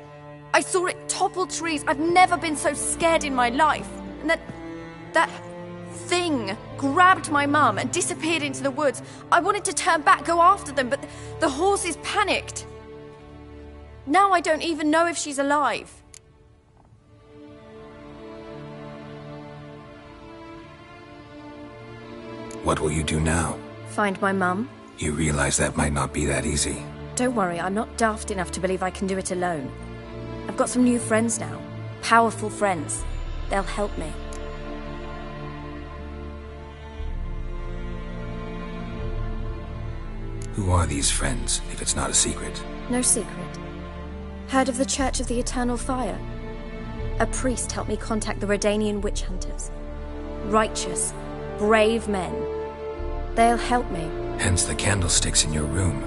S14: I saw it topple trees. I've never been so scared in my life. And that thing grabbed my mum and disappeared into the woods. I wanted to turn back, go after them, but the horses panicked. Now I don't even know if she's alive.
S1: What will you do now?
S14: Find my mum.
S1: You realize that might not be that easy.
S14: Don't worry, I'm not daft enough to believe I can do it alone. I've got some new friends now. Powerful friends. They'll help me.
S1: Who are these friends, if it's not a secret?
S14: No secret. Heard of the Church of the Eternal Fire? A priest helped me contact the Redanian witch hunters. Righteous, brave men. They'll help me.
S1: Hence the candlesticks in your room.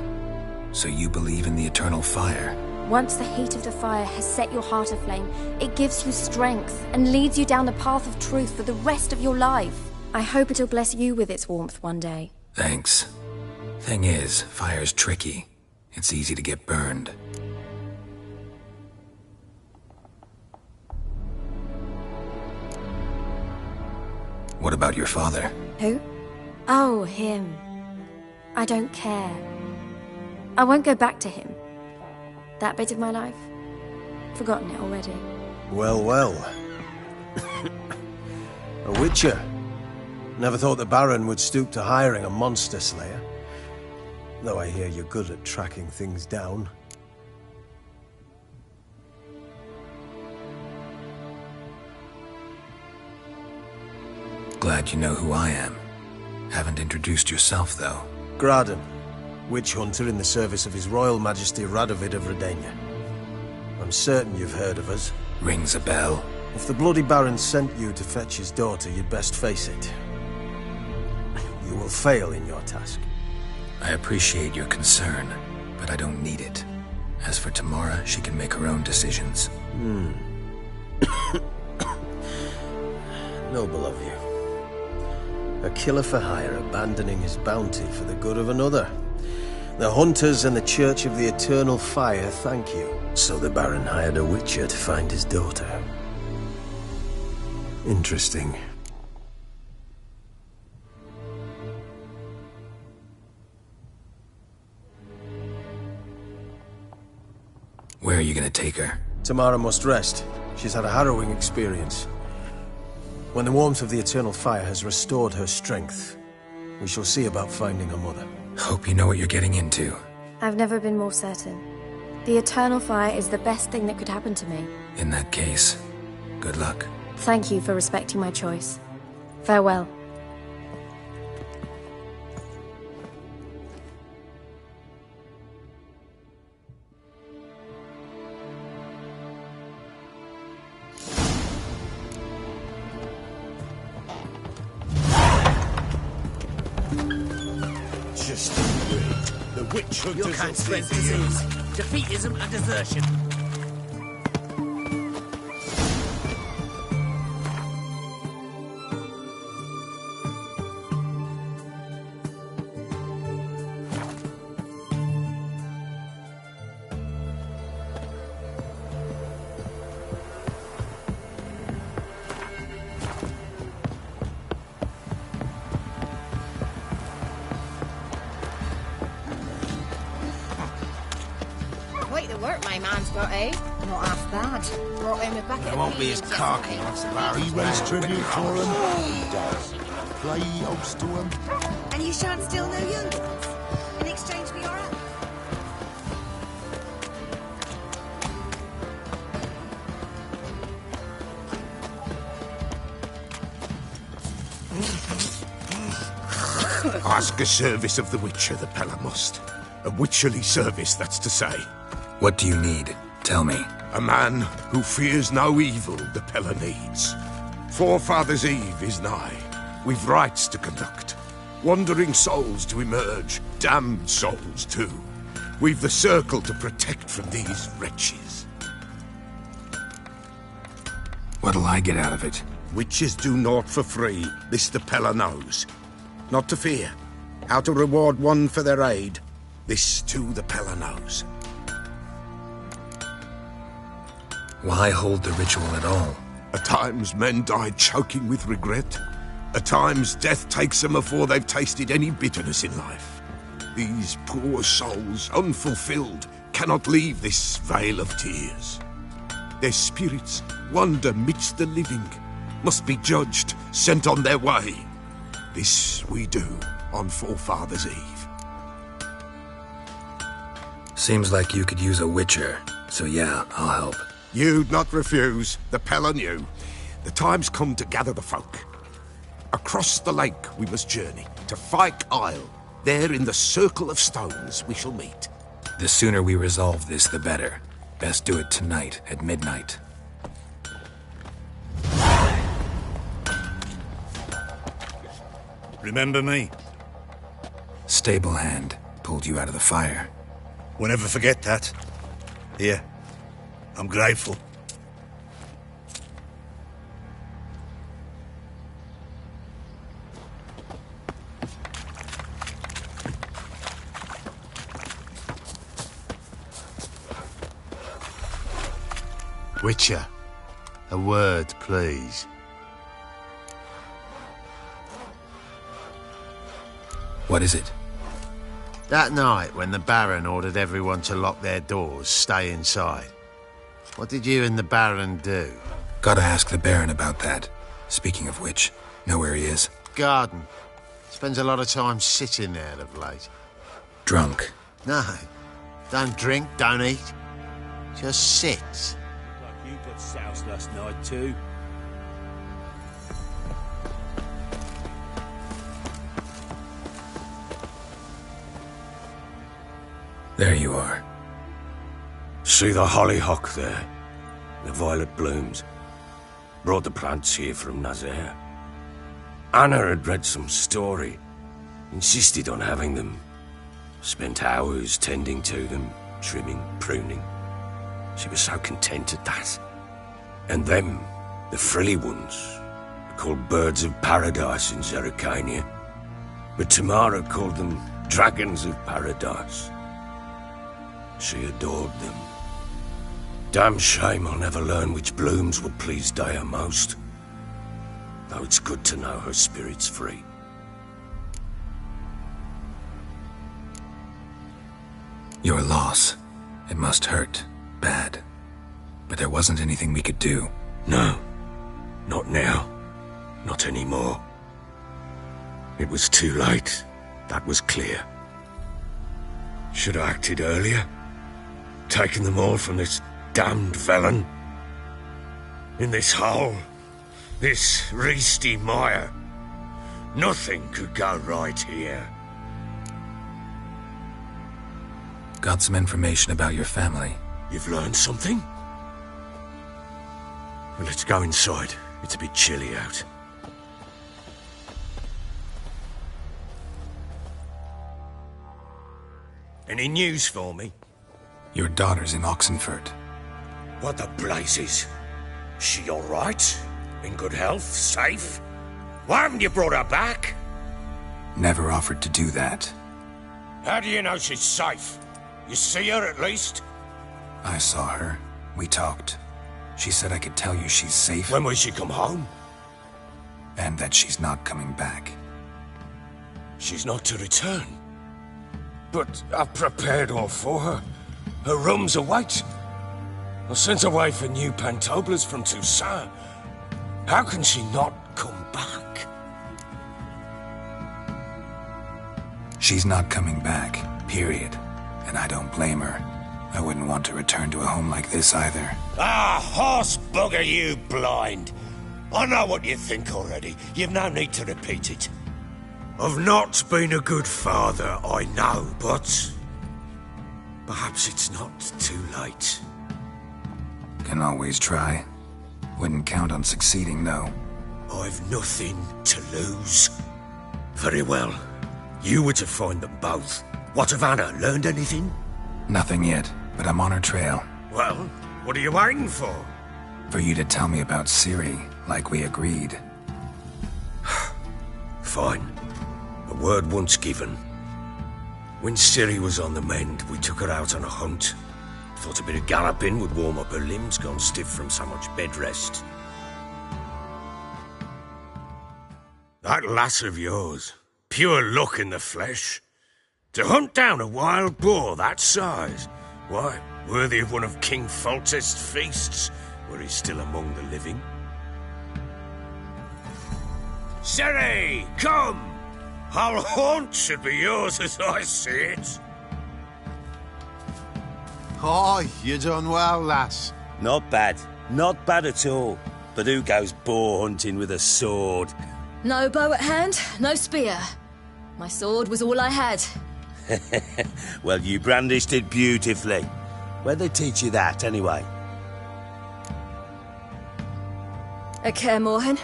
S1: So you believe in the eternal fire?
S14: Once the heat of the fire has set your heart aflame, it gives you strength and leads you down the path of truth for the rest of your life. I hope it'll bless you with its warmth one day.
S1: Thanks. Thing is, fire's tricky. It's easy to get burned. What about your father?
S14: Who? Oh, him. I don't care. I won't go back to him. That bit of my life? Forgotten it already.
S19: Well, well. A witcher. Never thought the Baron would stoop to hiring a monster slayer. Though I hear you're good at tracking things down.
S1: Glad you know who I am. Haven't introduced yourself, though.
S19: Graden, witch hunter in the service of His Royal Majesty Radovid of Redania. I'm certain you've heard of us.
S1: Rings a bell.
S19: If the Bloody Baron sent you to fetch his daughter, you'd best face it. You will fail in your task.
S1: I appreciate your concern, but I don't need it. As for Tamara, she can make her own decisions.
S19: Noble of you. A killer for hire abandoning his bounty for the good of another. The hunters and the Church of the Eternal Fire thank you. So the Baron hired a witcher to find his daughter. Interesting.
S1: Where are you gonna take her?
S19: Tamara must rest. She's had a harrowing experience. When the warmth of the Eternal Fire has restored her strength, we shall see about finding her mother.
S1: Hope you know what you're getting into.
S14: I've never been more certain. The Eternal Fire is the best thing that could happen to me.
S1: In that case, good luck.
S14: Thank you for respecting my choice. Farewell.
S5: Your kind spreads disease, defeatism and desertion.
S20: Quite the work my man's got, eh? Not half bad. Brought him a bucket
S10: It won't be as cocky once the Baron's raised tribute for him. He does. Play host to him.
S20: And you shan't steal no young ones in exchange for your help.
S10: Ask a service of the Witcher, the Pella must. A witcherly service, that's to say.
S1: What do you need? Tell me.
S10: A man who fears no evil the Pella needs. Forefathers' Eve is nigh. We've rites to conduct. Wandering souls to emerge. Damned souls, too. We've the circle to protect from these wretches.
S1: What'll I get out of it?
S10: Witches do naught for free. This the Pella knows. Not to fear. How to reward one for their aid. This, too, the Pella knows.
S1: Why hold the ritual at all?
S10: At times, men die choking with regret. At times, death takes them before they've tasted any bitterness in life. These poor souls, unfulfilled, cannot leave this vale of tears. Their spirits wander midst the living, must be judged, sent on their way. This we do on Forefathers' Eve.
S1: Seems like you could use a witcher, so yeah, I'll help.
S10: You'd not refuse. The Pella knew. The time's come to gather the folk. Across the lake we must journey, to Fyke Isle. There in the circle of stones we shall meet.
S1: The sooner we resolve this, the better. Best do it tonight, at midnight.
S5: Remember me?
S1: Stable hand pulled you out of the fire.
S5: We'll never forget that. Here, I'm grateful.
S8: Witcher, a word, please.
S1: What is it?
S8: That night when the Baron ordered everyone to lock their doors, stay inside. What did you and the Baron do?
S1: Gotta ask the Baron about that. Speaking of which, know where he is?
S8: Garden. Spends a lot of time sitting there of late.
S1: Drunk.
S8: No. Don't drink, don't eat. Just sits.
S5: Like you got soused last night too.
S1: There you are.
S9: See the hollyhock there? The violet blooms. Brought the plants here from Nazaire. Anna had read some story. Insisted on having them. Spent hours tending to them, trimming, pruning. She was so content at that. And them, the frilly ones, are called birds of paradise in Zerrikania. But Tamara called them dragons of paradise. She adored them. Damn shame I'll never learn which blooms would please Dea most. Though it's good to know her spirit's free.
S1: Your loss. It must hurt. Bad. But there wasn't anything we could do.
S9: No. Not now. Not anymore. It was too late. That was clear. Should have acted earlier. Taken them all from this damned felon. In this hole. This reesty mire. Nothing could go right here.
S1: Got some information about your family.
S9: You've learned something? Well, let's go inside. It's a bit chilly out. Any news for me?
S1: Your daughter's in Oxenfurt.
S9: What the blazes? She all right? In good health? Safe? Why haven't you brought her back?
S1: Never offered to do that.
S9: How do you know she's safe? You see her at least?
S1: I saw her. We talked. She said I could tell you she's safe.
S9: When will she come home?
S1: And that she's not coming back.
S9: She's not to return. But I've prepared all for her. Her rooms await. I sent away for new pantoblas from Toussaint. How can she not come back?
S1: She's not coming back, period. And I don't blame her. I wouldn't want to return to a home like this either.
S9: Ah, horse bugger you, blind. I know what you think already. You've no need to repeat it. I've not been a good father, I know, but perhaps it's not too late.
S1: Can always try. Wouldn't count on succeeding, though.
S9: I've nothing to lose. Very well. You were to find them both. What of Anna? Learned anything?
S1: Nothing yet, but I'm on her trail.
S9: Well, what are you waiting for?
S1: For you to tell me about Ciri, like we agreed.
S9: Fine. A word once given. When Ciri was on the mend, we took her out on a hunt. Thought a bit of galloping would warm up her limbs, gone stiff from so much bed rest. That lass of yours, pure luck in the flesh. To hunt down a wild boar that size,
S8: Why, worthy of one of King Foltest's feasts, were he still among the living. Sere, come! Hull Haunt should be yours as I see it.
S18: Aye, you done well, lass.
S8: Not bad. Not bad at all. But who goes boar hunting with a sword?
S14: No bow at hand, no spear. My sword was all I had.
S8: Well, you brandished it beautifully. Where'd they teach you that, anyway?
S14: At Kaer Morhen.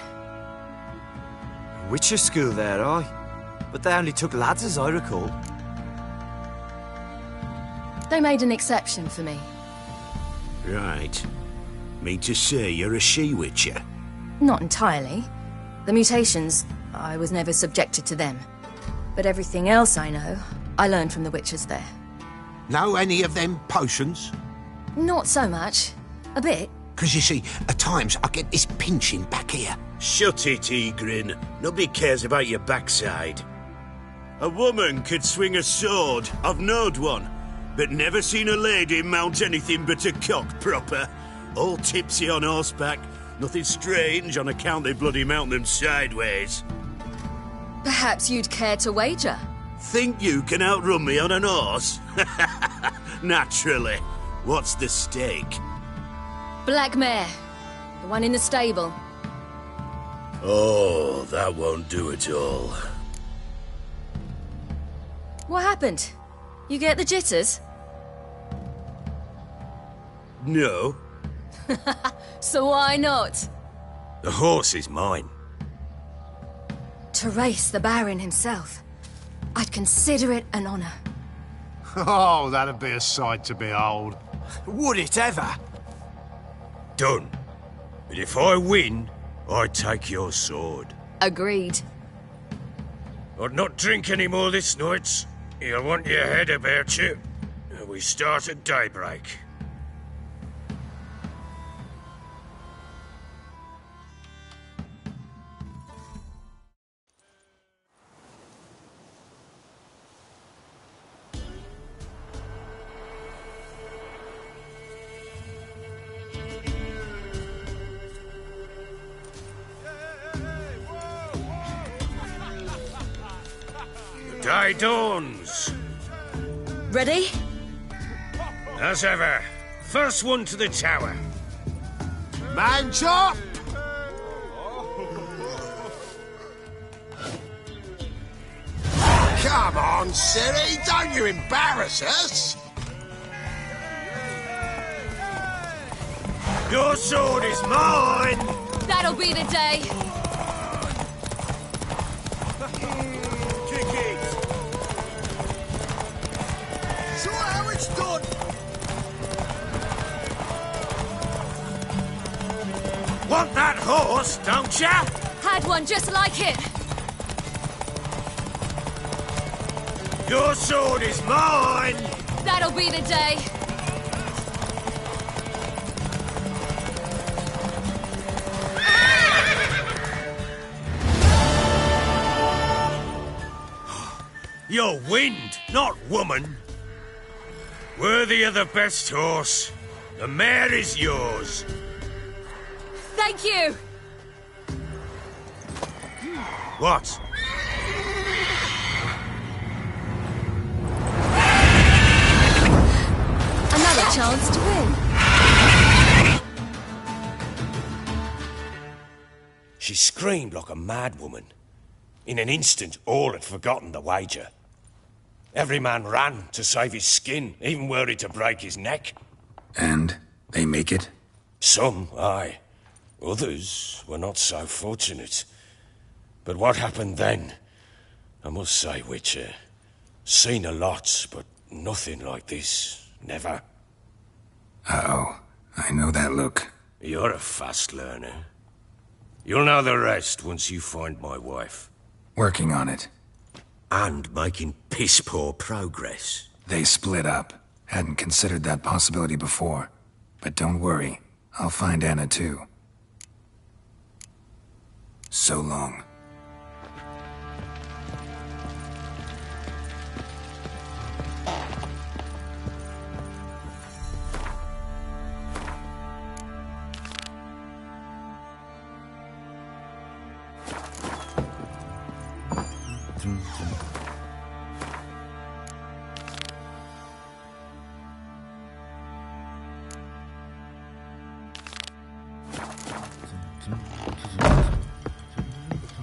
S21: Witcher school there, aye. But they only took lads, as I recall.
S14: They made an exception for me.
S8: Right. Mean to say you're a she-witcher?
S14: Not entirely. The mutations, I was never subjected to them. But everything else I know, I learned from the witches there.
S18: Know any of them potions?
S14: Not so much. A bit.
S18: 'Cause you see, at times I get this pinching back here.
S8: Shut it, Egrin. Nobody cares about your backside. A woman could swing a sword. I've knowed one. But never seen a lady mount anything but a cock proper. All tipsy on horseback. Nothing strange on account they bloody mount them sideways.
S14: Perhaps you'd care to wager?
S8: Think you can outrun me on an horse? Naturally. What's the stake?
S14: Black mare. The one in the stable.
S8: Oh, that won't do at all.
S14: What happened? You get the jitters?
S8: No.
S14: So why not?
S8: The horse is mine.
S14: To race the Baron himself. I'd consider it an honor.
S18: Oh, that'd be a sight to behold.
S21: Would it ever?
S8: Done. But if I win, I take your sword.
S14: Agreed.
S8: I'd not drink any more this night. You'll want your head about you. We start at daybreak. Day dawns.
S14: Ready?
S8: As ever. First one to the tower.
S18: Man chop! Come on, Siri, don't you embarrass us!
S8: Your sword is mine!
S14: That'll be the day.
S8: Kick it!
S16: Show how it's done!
S8: Want that horse, don't ya?
S14: Had one just like it.
S8: Your sword is mine!
S14: That'll be the day.
S8: You're wind, not woman. Worthy of the best horse. The mare is yours.
S14: Thank you.
S8: What?
S14: Another chance to win.
S8: She screamed like a mad woman. In an instant, all had forgotten the wager. Every man ran to save his skin, even were he to break his neck.
S1: And they make it?
S8: Some, aye. Others were not so fortunate. But what happened then? I must say, Witcher, seen a lot, but nothing like this. Never.
S1: Uh-oh. I know that look.
S8: You're a fast learner. You'll know the rest once you find my wife.
S1: Working on it.
S8: And making piss-poor progress.
S1: They split up. Hadn't considered that possibility before. But don't worry. I'll find Anna too. So long.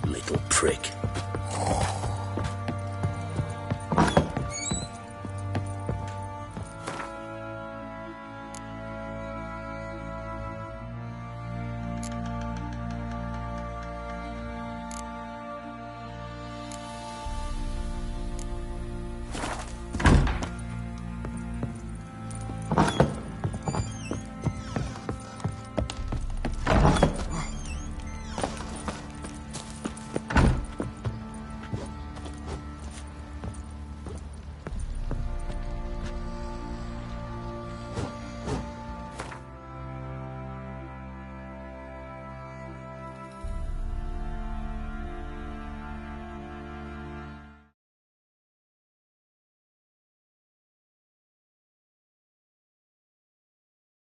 S2: Little prick.